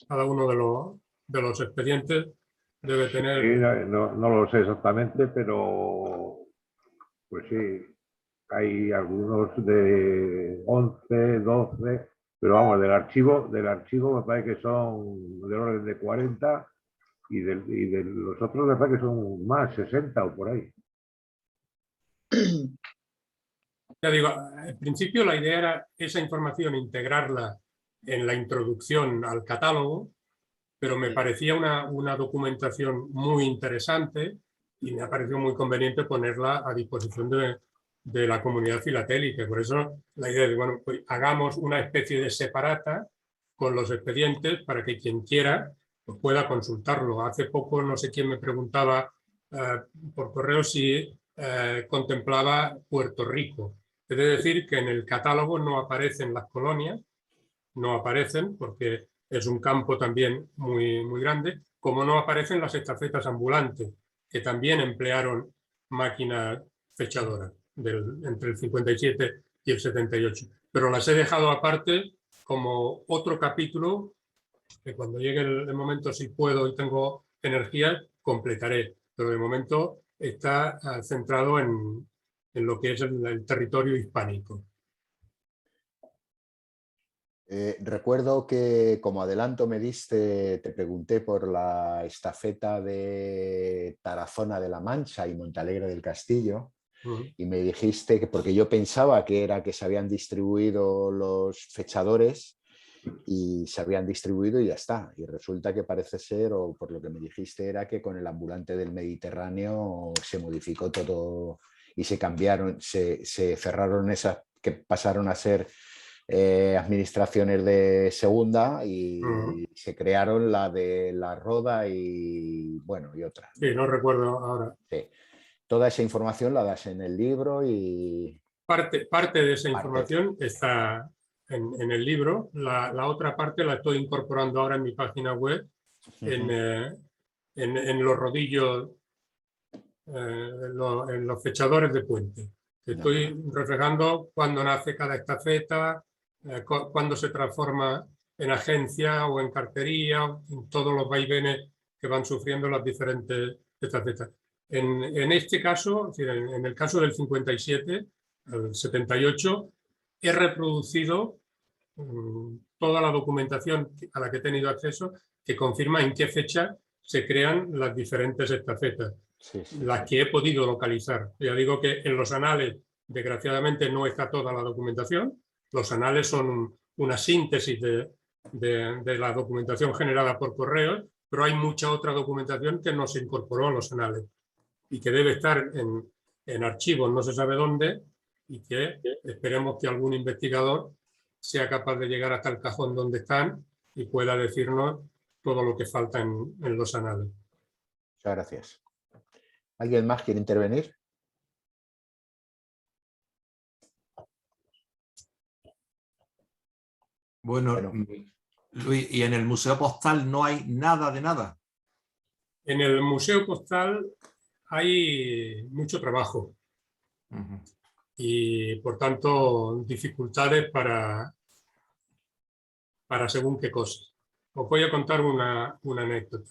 cada uno de los expedientes debe tener. Sí, no lo sé exactamente, pero pues sí, hay algunos de 11, 12, pero vamos, del archivo me parece que son del orden de 40 y de los otros me parece que son más, 60 o por ahí. Ya digo, al principio la idea era esa información integrarla en la introducción al catálogo, pero me parecía una documentación muy interesante y me ha parecido muy conveniente ponerla a disposición de la comunidad filatélica. Por eso la idea de, bueno, pues hagamos una especie de separata con los expedientes para que quien quiera pues pueda consultarlo. Hace poco no sé quién me preguntaba por correo si contemplaba Puerto Rico. He de decir que en el catálogo no aparecen las colonias, no aparecen porque es un campo también muy grande, como no aparecen las estafetas ambulantes, que también emplearon máquinas fechadoras entre el 57 y el 78. Pero las he dejado aparte como otro capítulo que cuando llegue el momento, si puedo y tengo energía, completaré. Pero de momento está centrado en lo que es el territorio hispánico. Recuerdo que como adelanto me diste, te pregunté por la estafeta de Tarazona de la Mancha y Montalegre del Castillo, y me dijiste que, porque yo pensaba que era que se habían distribuido los fechadores y se habían distribuido y ya está, y resulta que parece ser, o por lo que me dijiste, era que con el ambulante del Mediterráneo se modificó todo y se cambiaron, se cerraron esas que pasaron a ser administraciones de segunda y Ujú. se crearon la de La Roda y bueno, y otras. Sí, no recuerdo ahora. Sí. Toda esa información la das en el libro y Parte de esa Parte. información está en el libro. La otra parte la estoy incorporando ahora en mi página web, en los rodillos, en los fechadores de puente. Estoy reflejando cuándo nace cada estafeta, cuándo se transforma en agencia o en cartería, en todos los vaivenes que van sufriendo las diferentes estafetas. En este caso, es decir, en el caso del 57, el 78, he reproducido toda la documentación a la que he tenido acceso que confirma en qué fecha se crean las diferentes estafetas, las que he podido localizar. Ya digo que en los anales, desgraciadamente, no está toda la documentación. Los anales son una síntesis de la documentación generada por correos, pero hay mucha otra documentación que no se incorporó a los anales y que debe estar en archivos, no se sabe dónde, y que esperemos que algún investigador sea capaz de llegar hasta el cajón donde están y pueda decirnos todo lo que falta en los anales. Muchas gracias. ¿Alguien más quiere intervenir? Bueno, Luis, ¿y en el Museo Postal no hay nada de nada? En el Museo Postal hay mucho trabajo y, por tanto, dificultades para según qué cosas. Os voy a contar una anécdota.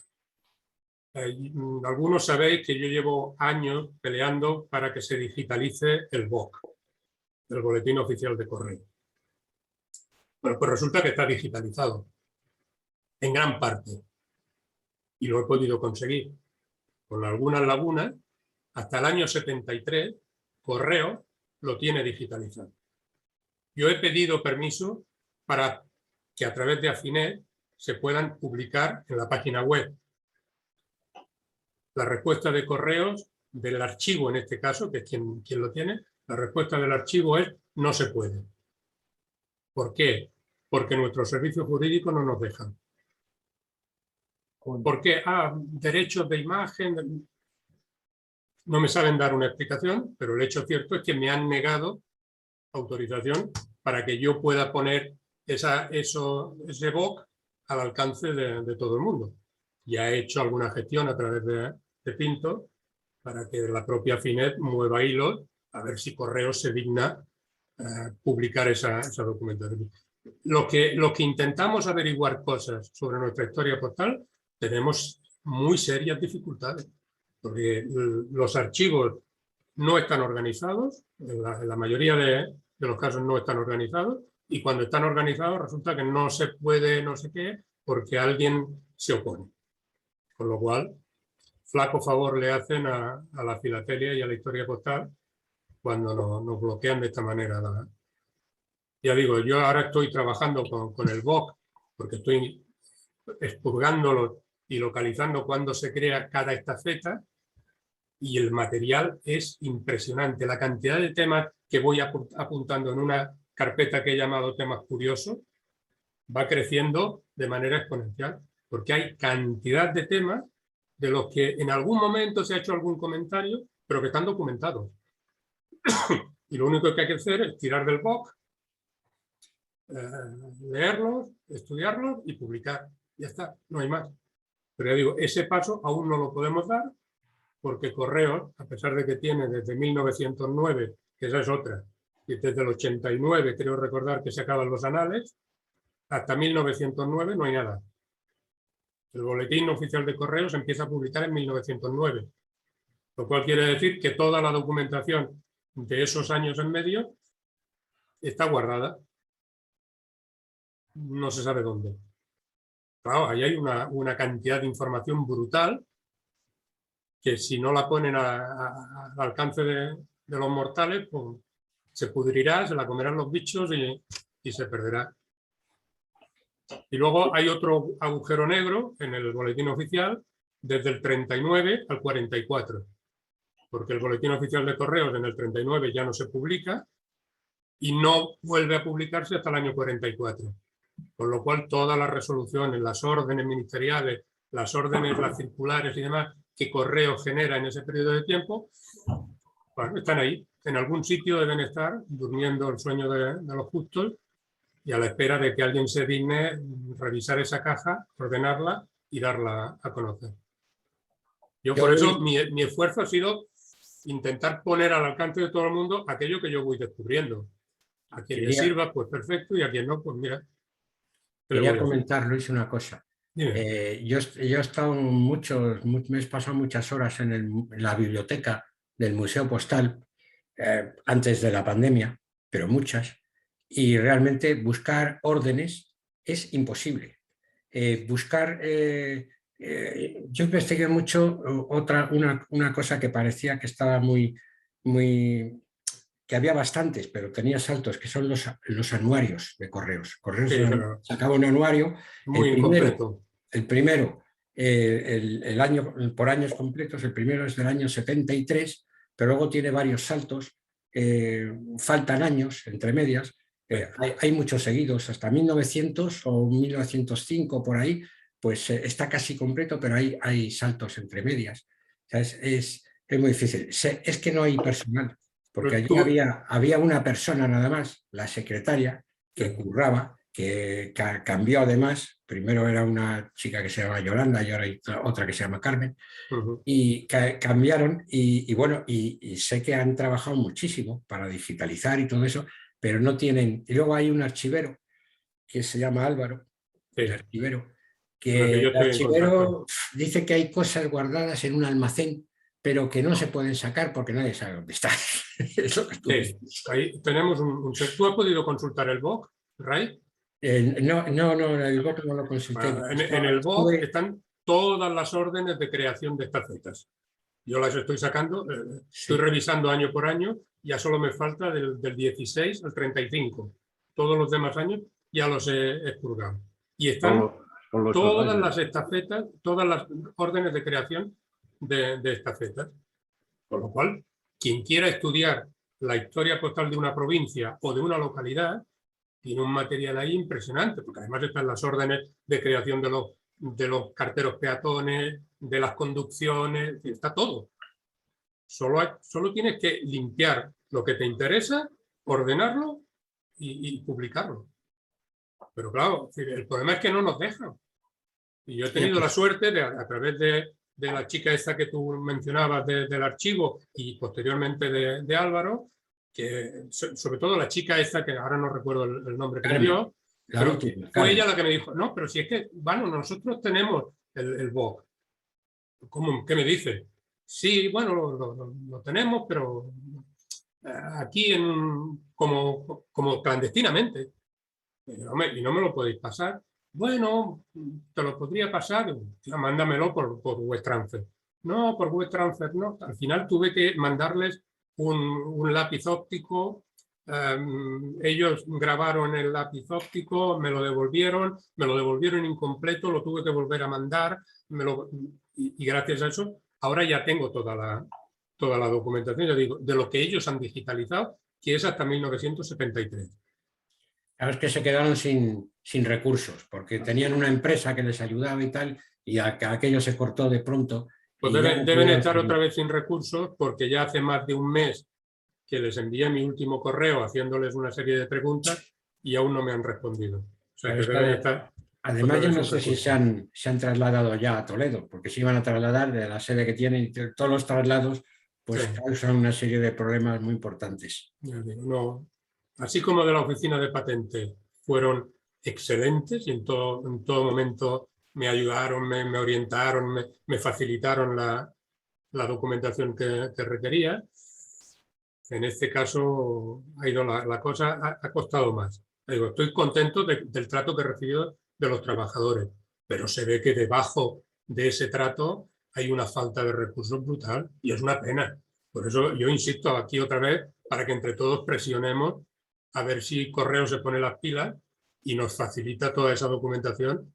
Algunos sabéis que yo llevo años peleando para que se digitalice el BOC, el Boletín Oficial de Correo. Bueno, pues resulta que está digitalizado, en gran parte, y lo he podido conseguir. Con algunas lagunas, hasta el año 73, Correo lo tiene digitalizado. Yo he pedido permiso para que a través de Afinet se puedan publicar en la página web. La respuesta de Correos, del archivo en este caso, que es quien lo tiene, la respuesta del archivo es no se puede. ¿Por qué? Porque nuestros servicios jurídicos no nos dejan. ¿Por qué? Derechos de imagen. No me saben dar una explicación, pero el hecho cierto es que me han negado autorización para que yo pueda poner ese BOC al alcance de todo el mundo. Ya he hecho alguna gestión a través de Pinto para que la propia Afinet mueva hilos a ver si Correos se digna publicar esa documentación. Los que intentamos averiguar cosas sobre nuestra historia postal tenemos muy serias dificultades, porque los archivos no están organizados, en la mayoría de los casos no están organizados, y cuando están organizados resulta que no se puede no sé qué porque alguien se opone. Con lo cual, flaco favor le hacen a la filatelia y a la historia postal cuando nos bloquean de esta manera. Ya digo, yo ahora estoy trabajando con el BOC porque estoy expurgándolo y localizando cuándo se crea cada estafeta, y el material es impresionante. La cantidad de temas que voy apuntando en una carpeta que he llamado temas curiosos va creciendo de manera exponencial, porque hay cantidad de temas de los que en algún momento se ha hecho algún comentario, pero que están documentados. Y lo único que hay que hacer es tirar del BOC, leerlos, estudiarlos y publicar. Ya está, no hay más. Pero ya digo, ese paso aún no lo podemos dar porque Correos, a pesar de que tiene desde 1909, que esa es otra, y desde el 89 creo recordar que se acaban los anales, hasta 1909 no hay nada. El Boletín Oficial de Correos empieza a publicar en 1909, lo cual quiere decir que toda la documentación de esos años en medio está guardada. No se sabe dónde. Claro, ahí hay una cantidad de información brutal que si no la ponen al alcance de los mortales, pues se pudrirá, se la comerán los bichos y se perderá. Y luego hay otro agujero negro en el Boletín Oficial desde el 39 al 44, porque el Boletín Oficial de Correos en el 39 ya no se publica y no vuelve a publicarse hasta el año 44. Con lo cual todas las resoluciones, las órdenes ministeriales, las órdenes, las circulares y demás que Correo genera en ese periodo de tiempo, bueno, están ahí. En algún sitio deben estar durmiendo el sueño de los justos y a la espera de que alguien se digne revisar esa caja, ordenarla y darla a conocer. Yo por eso mi esfuerzo ha sido intentar poner al alcance de todo el mundo aquello que yo voy descubriendo. A quien le sirva, pues perfecto, y a quien no, pues mira. Quería comentar, Luis, una cosa. Yo he estado me he pasado muchas horas en la biblioteca del Museo Postal antes de la pandemia, pero muchas, y realmente buscar órdenes es imposible. Yo investigué mucho una cosa que parecía que estaba que había bastantes, pero tenía saltos, que son los anuarios de Correos. Correos sacaba un anuario, muy incompleto. El primero, por años completos, el primero es del año 73, pero luego tiene varios saltos, faltan años entre medias, hay muchos seguidos, hasta 1900 o 1905 por ahí, pues está casi completo, pero hay saltos entre medias. O sea, es muy difícil. Es que no hay personal. Porque allí había una persona nada más, la secretaria, que curraba, que cambió además. Primero era una chica que se llama Yolanda y ahora hay otra que se llama Carmen. Y cambiaron y bueno, y sé que han trabajado muchísimo para digitalizar y todo eso, pero no tienen... Y luego hay un archivero que se llama Álvaro, el archivero, que el archivero dice que hay cosas guardadas en un almacén, pero que no se pueden sacar porque nadie sabe dónde están. Ahí tenemos ¿Tú has podido consultar el BOC, Ray? No, el BOC no lo consulté. En el BOC están todas las órdenes de creación de estafetas. Yo las estoy sacando, estoy revisando año por año, ya solo me falta del 16 al 35. Todos los demás años ya los he expurgado. Y están todas las estafetas, todas las órdenes de creación de estafetas. Con lo cual, quien quiera estudiar la historia postal de una provincia o de una localidad, tiene un material ahí impresionante, porque además están las órdenes de creación de los carteros peatones, de las conducciones, está todo. Solo tienes que limpiar lo que te interesa, ordenarlo y publicarlo. Pero claro, el problema es que no nos dejan. Y yo he tenido la suerte de, a través de la chica esta que tú mencionabas del archivo y posteriormente de Álvaro, que sobre todo la chica esta, que ahora no recuerdo el nombre que me dio, pero fue ella la que me dijo, no, pero si es que, bueno, nosotros tenemos el BOC. ¿Cómo? ¿Qué me dice? Sí, bueno, lo tenemos, pero aquí como clandestinamente. Y no me lo podéis pasar. Bueno, te lo podría pasar, mándamelo por WebTransfer. No, por WebTransfer no. Al final tuve que mandarles un lápiz óptico. Ellos grabaron el lápiz óptico, me lo devolvieron incompleto, lo tuve que volver a mandar, y gracias a eso ahora ya tengo toda la documentación, ya digo, de lo que ellos han digitalizado, que es hasta 1973. Claro, es que se quedaron sin recursos, porque tenían una empresa que les ayudaba y tal, y aquello se cortó de pronto. Pues deben estar otra vez sin recursos, porque ya hace más de un mes que les envié mi último correo haciéndoles una serie de preguntas y aún no me han respondido. O sea, que deben estar. Además, yo no sé si se han trasladado ya a Toledo, porque se iban a trasladar de la sede que tienen, todos los traslados, pues causan una serie de problemas muy importantes. No. Así como de la oficina de patentes fueron excelentes y en todo momento me ayudaron, me orientaron, me facilitaron la documentación que requería. En este caso ha ido la cosa, ha costado más. Digo, estoy contento del trato que he recibido de los trabajadores, pero se ve que debajo de ese trato hay una falta de recursos brutal y es una pena. Por eso yo insisto aquí otra vez para que entre todos presionemos a ver si Correo se pone las pilas y nos facilita toda esa documentación.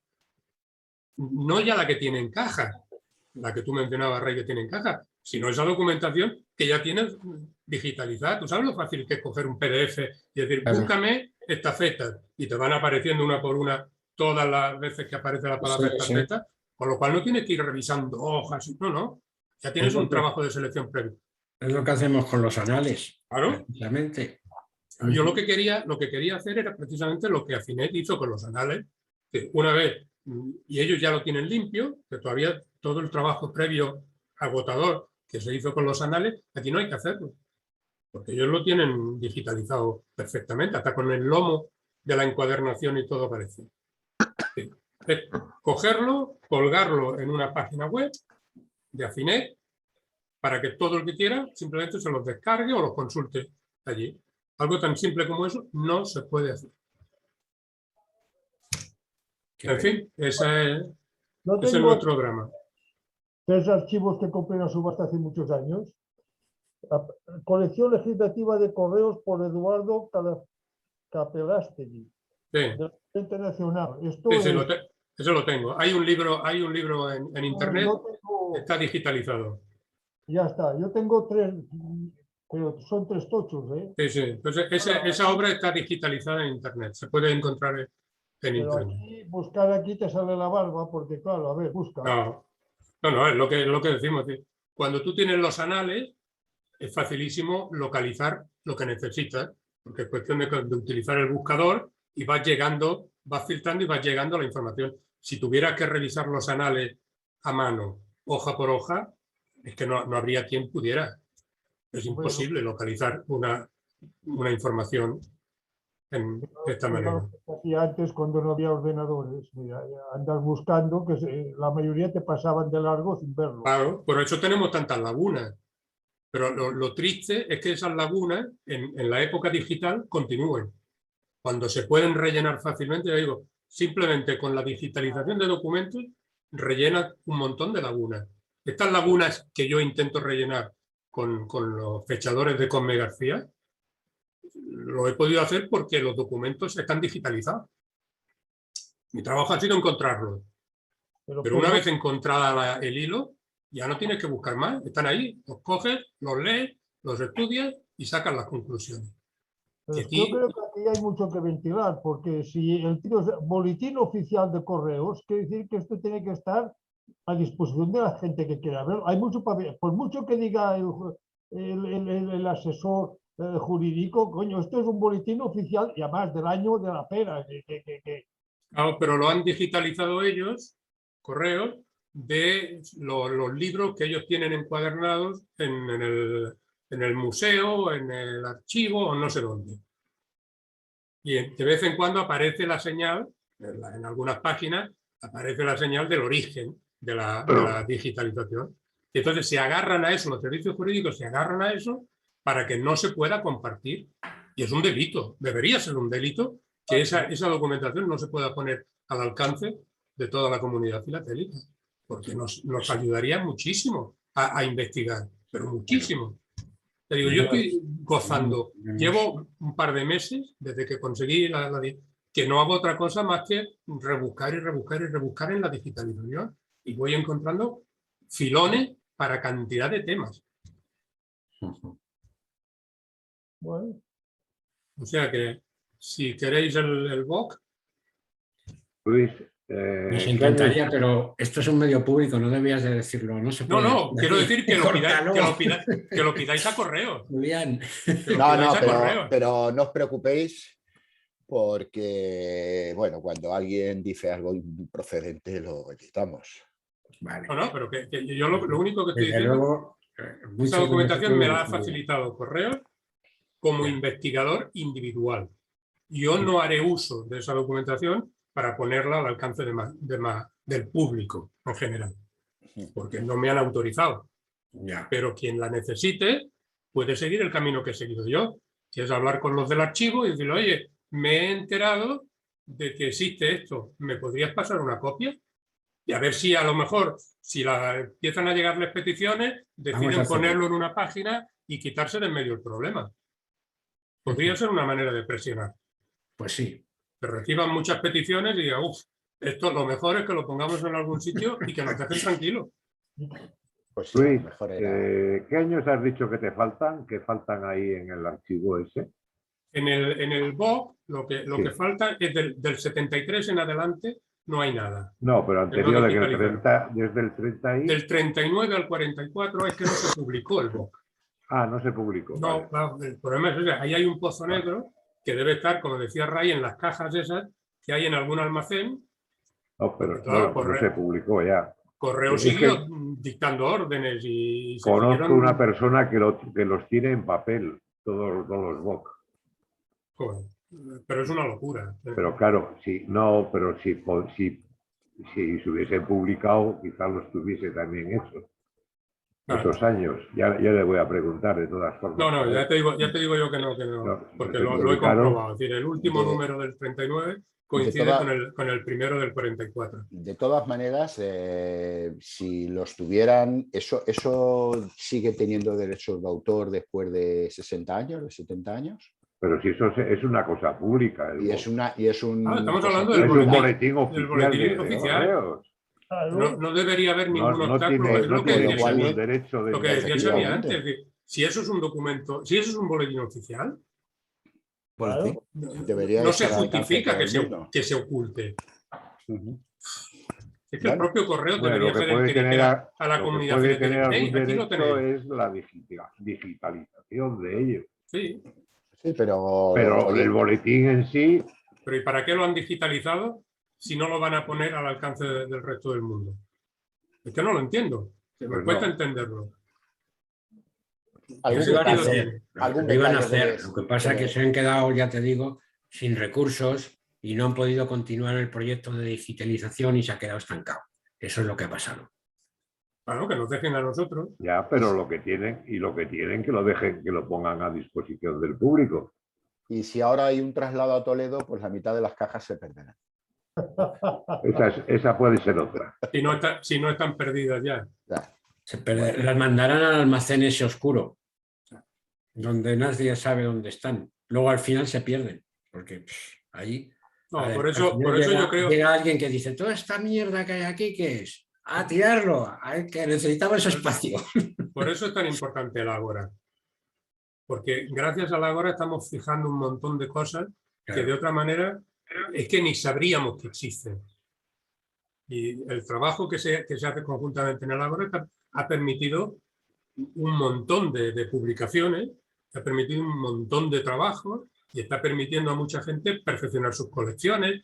No ya la que tiene en caja, la que tú mencionabas, Rey, que tiene en caja, sino esa documentación que ya tienes digitalizada. ¿Tú sabes lo fácil que es coger un PDF y decir, Claro. búscame estafetas? Y te van apareciendo una por una todas las veces que aparece la palabra Sí, sí. estafeta, con lo cual no tienes que ir revisando hojas. No. Ya tienes un trabajo de selección previo. Es lo que hacemos con los anales, Claro. precisamente. Yo lo que quería hacer era precisamente lo que Afinet hizo con los anales, que una vez, y ellos ya lo tienen limpio, que todavía todo el trabajo previo agotador que se hizo con los anales, aquí no hay que hacerlo, porque ellos lo tienen digitalizado perfectamente, hasta con el lomo de la encuadernación y todo aparece. Sí. Es cogerlo, colgarlo en una página web de Afinet, para que todo el que quiera simplemente se los descargue o los consulte allí. Algo tan simple como eso no se puede hacer. En fin, ese es Yo el tengo nuestro drama. 3 archivos que compré en la subasta hace muchos años. La colección legislativa de correos por Eduardo Capelástegui, Sí, de la Internacional. Esto sí, es, eso lo tengo. Hay un libro en internet, yo tengo, está digitalizado. ya está, yo tengo 3, pero son 3 tochos, ¿eh? Sí, sí. Entonces, esa obra está digitalizada en internet. Se puede encontrar en Pero internet. aquí, buscar aquí te sale la barba, porque claro, a ver, busca. No, es lo que decimos. ¿Sí? Cuando tú tienes los anales, es facilísimo localizar lo que necesitas, porque es cuestión de utilizar el buscador y vas filtrando y vas llegando a la información. Si tuvieras que revisar los anales a mano, hoja por hoja, es que no habría quien pudiera. Es imposible localizar una información de esta manera. Hacía antes, cuando no había ordenadores, mira, andas buscando, que la mayoría te pasaban de largo sin verlo. Claro, por eso tenemos tantas lagunas. Pero lo triste es que esas lagunas en la época digital continúen. Cuando se pueden rellenar fácilmente, ya digo, simplemente con la digitalización de documentos rellena un montón de lagunas. Estas lagunas que yo intento rellenar con los fechadores de Cosme García, lo he podido hacer porque los documentos están digitalizados. Mi trabajo ha sido encontrarlos. Pero una vez encontrada el hilo, ya no tienes que buscar más. Están ahí, los coges, los lees, los estudias y sacas las conclusiones. Pero Aquí, yo creo que aquí hay mucho que ventilar, porque si el boletín oficial de correos, quiere decir que esto tiene que estar a disposición de la gente que quiera verlo. Hay mucho para ver. Por mucho que diga el asesor jurídico, coño, esto es un boletín oficial y además del año de la pera. claro, pero lo han digitalizado ellos, correos, de los libros que ellos tienen encuadernados en el museo, en el archivo o no sé dónde. Y de vez en cuando aparece la señal, en algunas páginas, aparece la señal del origen de la digitalización. Y entonces se agarran a eso, los servicios jurídicos se agarran a eso para que no se pueda compartir. Y es un delito, debería ser un delito que esa documentación no se pueda poner al alcance de toda la comunidad filatélica, porque nos ayudaría muchísimo a investigar, pero muchísimo. Te digo, yo estoy gozando, llevo un par de meses desde que conseguí que no hago otra cosa más que rebuscar y rebuscar y rebuscar en la digitalización y voy encontrando filones para cantidad de temas. Bueno, O sea que si queréis el BOC, Luis, Nos encantaría, pero esto es un medio público, no debías de decirlo. No se puede no, quiero decir que Córtalo. lo pidáis a correo. Julián. Pero no os preocupéis porque, bueno, cuando alguien dice algo improcedente lo editamos. Vale. No, pero que yo lo único que estoy Desde diciendo, luego, esa documentación me la ha facilitado. facilitado correo como investigador individual. Yo no haré uso de esa documentación para ponerla al alcance del público en general, porque no me han autorizado. Pero quien la necesite puede seguir el camino que he seguido yo, que es hablar con los del archivo y decirle, oye, me he enterado de que existe esto, ¿me podrías pasar una copia? Y a ver si a lo mejor, si empiezan a llegarles peticiones, deciden ponerlo en una página y quitarse de en medio el problema. Podría ser una manera de presionar. Pues sí. Que reciban muchas peticiones y digan, esto lo mejor es que lo pongamos en algún sitio y que nos dejen tranquilos. Pues sí, a lo Luis, mejor era... ¿qué años has dicho que te faltan? ¿Qué faltan ahí en el archivo ese? En el BOC lo que Sí. falta es del 73 en adelante no hay nada. No, pero Que no anterior de que el digitalizaron. 30, desde el 30 y... Del 39 al 44 es que no se publicó el BOC. Ah, no se publicó. No, Vale. claro, el problema es que ahí hay un pozo negro que debe estar, como decía Ray, en las cajas esas que hay en algún almacén. No, pero Claro, no se publicó ya. Correo Es siguió que dictando órdenes y se conozco siguieron... una persona que los tiene en papel, todos los BOC. Joder, pero es una locura. Pero claro, pero si se hubiese publicado, quizás los tuviese también hecho. Claro. Esos años. Ya le voy a preguntar de todas formas. No, ya te digo yo que no, No, porque se lo he publicaron. comprobado. Es decir, el último número del 39 coincide con el primero del 44. De todas maneras, si los tuvieran, eso sigue teniendo derechos de autor después de 60 años, de 70 años. Pero si eso es una cosa pública. Estamos hablando es del un boletín oficial. oficial. No debería haber ningún obstáculo. No tiene ningún derecho de... Lo que decía Xavi antes, es decir, si eso es un documento, si eso es un boletín oficial, Claro, no se justifica que se oculte. Es que el propio correo debería ser el que dijera a la comunidad. Puede tener algún aquí lo derecho tenéis. es la digitalización de ello. Sí. Sí, pero el boletín en sí... Pero ¿y para qué lo han digitalizado si no lo van a poner al alcance del resto del mundo? Es que no lo entiendo. Me cuesta entenderlo. Algún Lo iban a detalle, hacer, algún lo iban a detalle hacer. Lo que pasa es que se han quedado, ya te digo, sin recursos y no han podido continuar el proyecto de digitalización y se ha quedado estancado. Eso es lo que ha pasado. Claro, que nos dejen a nosotros. Ya, pero lo que tienen que lo dejen, que lo pongan a disposición del público. Y si ahora hay un traslado a Toledo, pues la mitad de las cajas se perderán. Esa puede ser otra. Si no están perdidas ya. Las mandarán al almacén ese oscuro, donde nadie sabe dónde están. Luego al final se pierden, porque ahí... No, por eso yo creo... Llega alguien que dice, toda esta mierda que hay aquí, ¿qué es? A tirarlo, que necesitamos espacio. Por eso es tan importante el Ágora. Porque gracias al Ágora estamos fijando un montón de cosas que de otra manera es que ni sabríamos que existen. Y el trabajo que se hace conjuntamente en el Ágora ha permitido un montón de publicaciones, ha permitido un montón de trabajos y está permitiendo a mucha gente perfeccionar sus colecciones.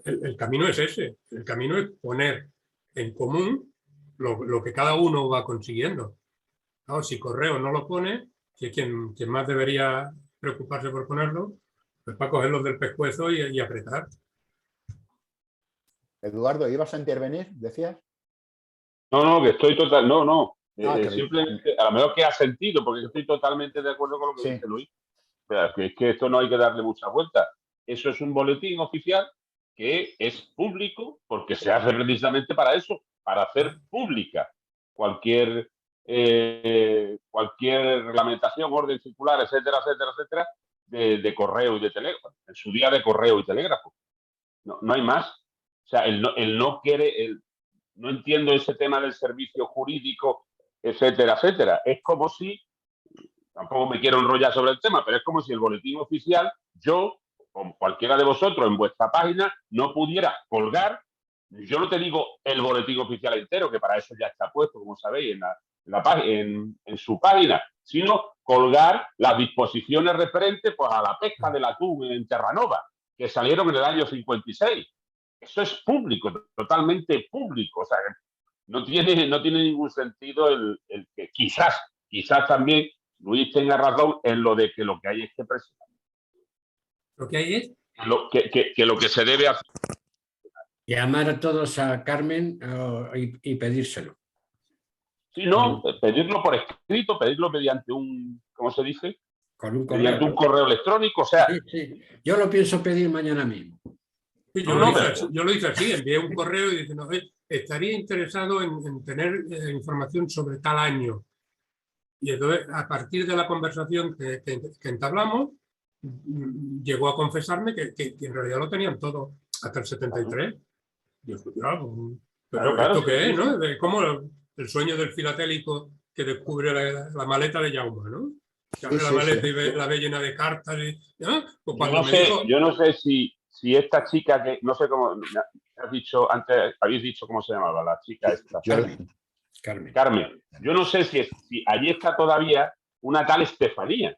El camino es ese. El camino es poner en común lo que cada uno va consiguiendo. Claro, si Correo no lo pone, que quien más debería preocuparse por ponerlo, pues para cogerlos del pescuezo y apretar. Eduardo, ¿ibas a intervenir? ¿Decías? No, que estoy total... No. Simplemente, a lo mejor que ha sentido, porque estoy totalmente de acuerdo con lo que dice Luis. O sea, que es que esto no hay que darle mucha vuelta. Eso es un boletín oficial que es público porque se hace precisamente para eso, para hacer pública cualquier reglamentación, orden circular, etcétera, de correo y de telégrafo. En su día de correo y telégrafo. No hay más. O sea, él no quiere... No entiendo ese tema del servicio jurídico, etcétera. Es como si, tampoco me quiero enrollar sobre el tema, pero es como si el boletín oficial, yo, o cualquiera de vosotros en vuestra página, no pudiera colgar. Yo no te digo el boletín oficial entero, que para eso ya está puesto, como sabéis, en su página, sino colgar las disposiciones referentes pues, a la pesca del atún en Terranova, que salieron en el año 56. Eso es público, totalmente público. O sea, no tiene ningún sentido el que quizás también Luis tenga razón en lo de que lo que hay es que presionar. ¿Lo que hay es? Que lo que se debe hacer. Llamar a todos a Carmen y pedírselo. Sí, no, pedirlo por escrito, pedirlo mediante ¿cómo se dice? Con un correo. Mediante un correo electrónico, o sea... Sí. Yo lo pienso pedir mañana mismo. Sí, yo lo hice así, envié un correo y dije, estaría interesado en tener información sobre tal año. Y entonces, a partir de la conversación que entablamos, llegó a confesarme que en realidad lo tenían todo hasta el 73. Yo, claro, Pero Claro, ¿esto sí, qué sí, es, no? De cómo el sueño del filatélico que descubre la maleta de Jaume, ¿no? Que abre la sí, maleta sí. y la ve llena de cartas. ¿no? Pues Yo cuando no me sé, dijo, yo no sé si esta chica que, no sé cómo, has dicho antes, habéis dicho cómo se llamaba, la chica esta, Yo- Carmen. Carmen. Yo no sé si allí está todavía una tal Estefanía.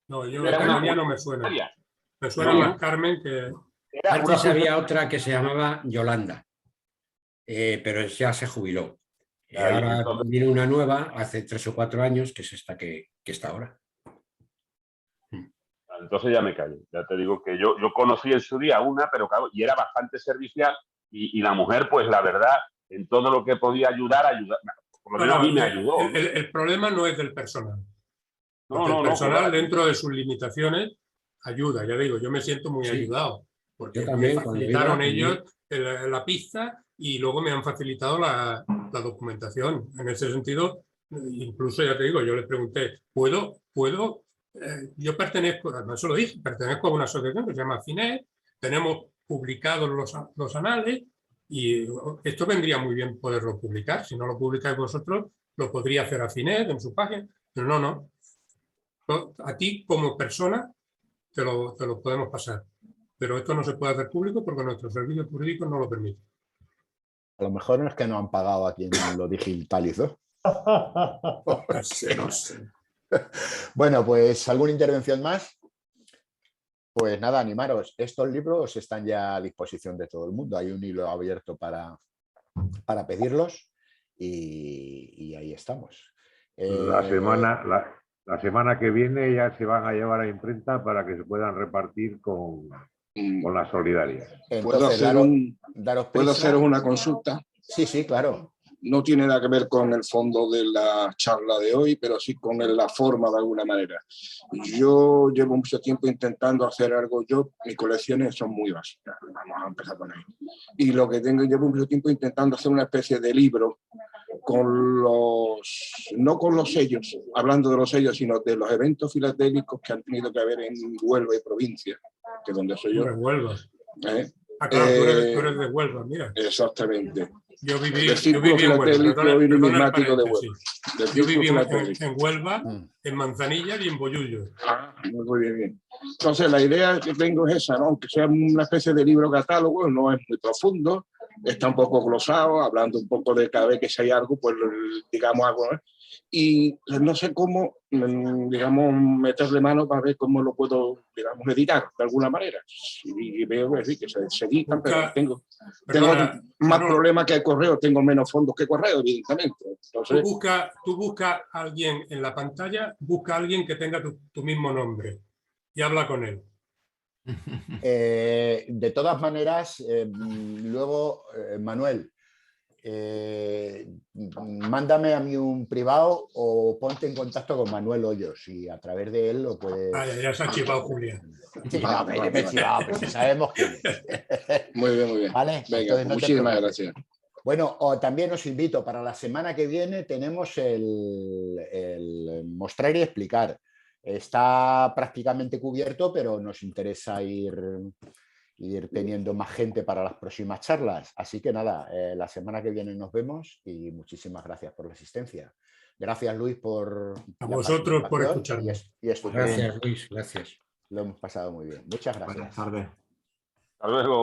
no, yo Era Estefanía no me suena. secretaria. Me suena No. más Carmen que... Era una Antes había otra que se llamaba Yolanda, pero ya se jubiló. Ahí, Ahora entonces, viene una nueva, hace 3 o 4 años, que es esta que está ahora. entonces ya me callo. Ya te digo que yo conocí en su día una, pero claro, y era bastante servicial. Y la mujer, pues la verdad, en todo lo que podía ayudar. Por lo menos a mí me ayudó. ¿No? El problema no es del personal. Porque el No, personal, claro. dentro de sus limitaciones, ayuda. Ya digo, yo me siento muy Sí. ayudado. Porque Yo me también, cuando facilitaron iba, ellos la pista y luego me han facilitado la documentación. En ese sentido, incluso ya te digo, yo les pregunté, ¿puedo? Yo pertenezco, no se lo dije, pertenezco a una asociación que se llama FINET, tenemos publicados los anales y esto vendría muy bien poderlo publicar. Si no lo publicáis vosotros, lo podría hacer a FINET en su página, pero no. A ti como persona te lo podemos pasar. Pero esto no se puede hacer público porque nuestros servicios jurídicos no lo permiten. A lo mejor no es que no han pagado a quien lo digitalizó. No sé. Bueno, pues ¿alguna intervención más? Pues nada, animaros. Estos libros están ya a disposición de todo el mundo. Hay un hilo abierto para pedirlos y ahí estamos. La semana que viene ya se van a llevar a imprenta para que se puedan repartir con las solidarias. ¿Puedo Entonces, daros ¿puedo prisa. haceros una consulta? Sí, claro. No tiene nada que ver con el fondo de la charla de hoy, pero sí con la forma de alguna manera. Yo llevo mucho tiempo intentando hacer algo. Mis colecciones son muy básicas. Vamos a empezar con ahí. Y lo que llevo mucho tiempo intentando hacer una especie de libro no con los sellos, hablando de los sellos, sino de los eventos filatélicos que han tenido que haber en Huelva y provincia, que es donde soy yo. Huelva. Claro, tú eres de Huelva, mira. Exactamente. Yo viví Del Círculo en Huelva. Filatélico y Numismático de Huelva. Yo viví en Huelva, en Manzanilla y en Bollullo. Muy bien. Entonces, la idea que tengo es esa, ¿no? Aunque sea una especie de libro catálogo, no es muy profundo, está un poco glosado, hablando un poco de cada vez que si hay algo, pues digamos algo, ¿no? Y no sé cómo, digamos, meterle mano para ver cómo lo puedo, digamos, editar de alguna manera. Y veo que se editan, pero tengo más problemas que el correo, tengo menos fondos que correo, evidentemente. Entonces, Tú busca a alguien en la pantalla, busca a alguien que tenga tu mismo nombre y habla con él. De todas maneras, luego, Manuel, mándame a mí un privado o ponte en contacto con Manuel Hoyos y a través de él lo puedes... Ya se ha chivado Julia. Sí, no, me he chivado, pero si sabemos quién es. Muy bien. ¿Vale? Venga, Entonces, no muchísimas gracias. Bueno, también os invito, para la semana que viene tenemos el mostrar y explicar. Está prácticamente cubierto, pero nos interesa ir teniendo más gente para las próximas charlas. Así que nada, la semana que viene nos vemos y muchísimas gracias por la asistencia. Gracias, Luis, por... A vosotros por escucharnos. Gracias, Luis, gracias. Lo hemos pasado muy bien. Muchas gracias. Buenas tardes. Hasta luego.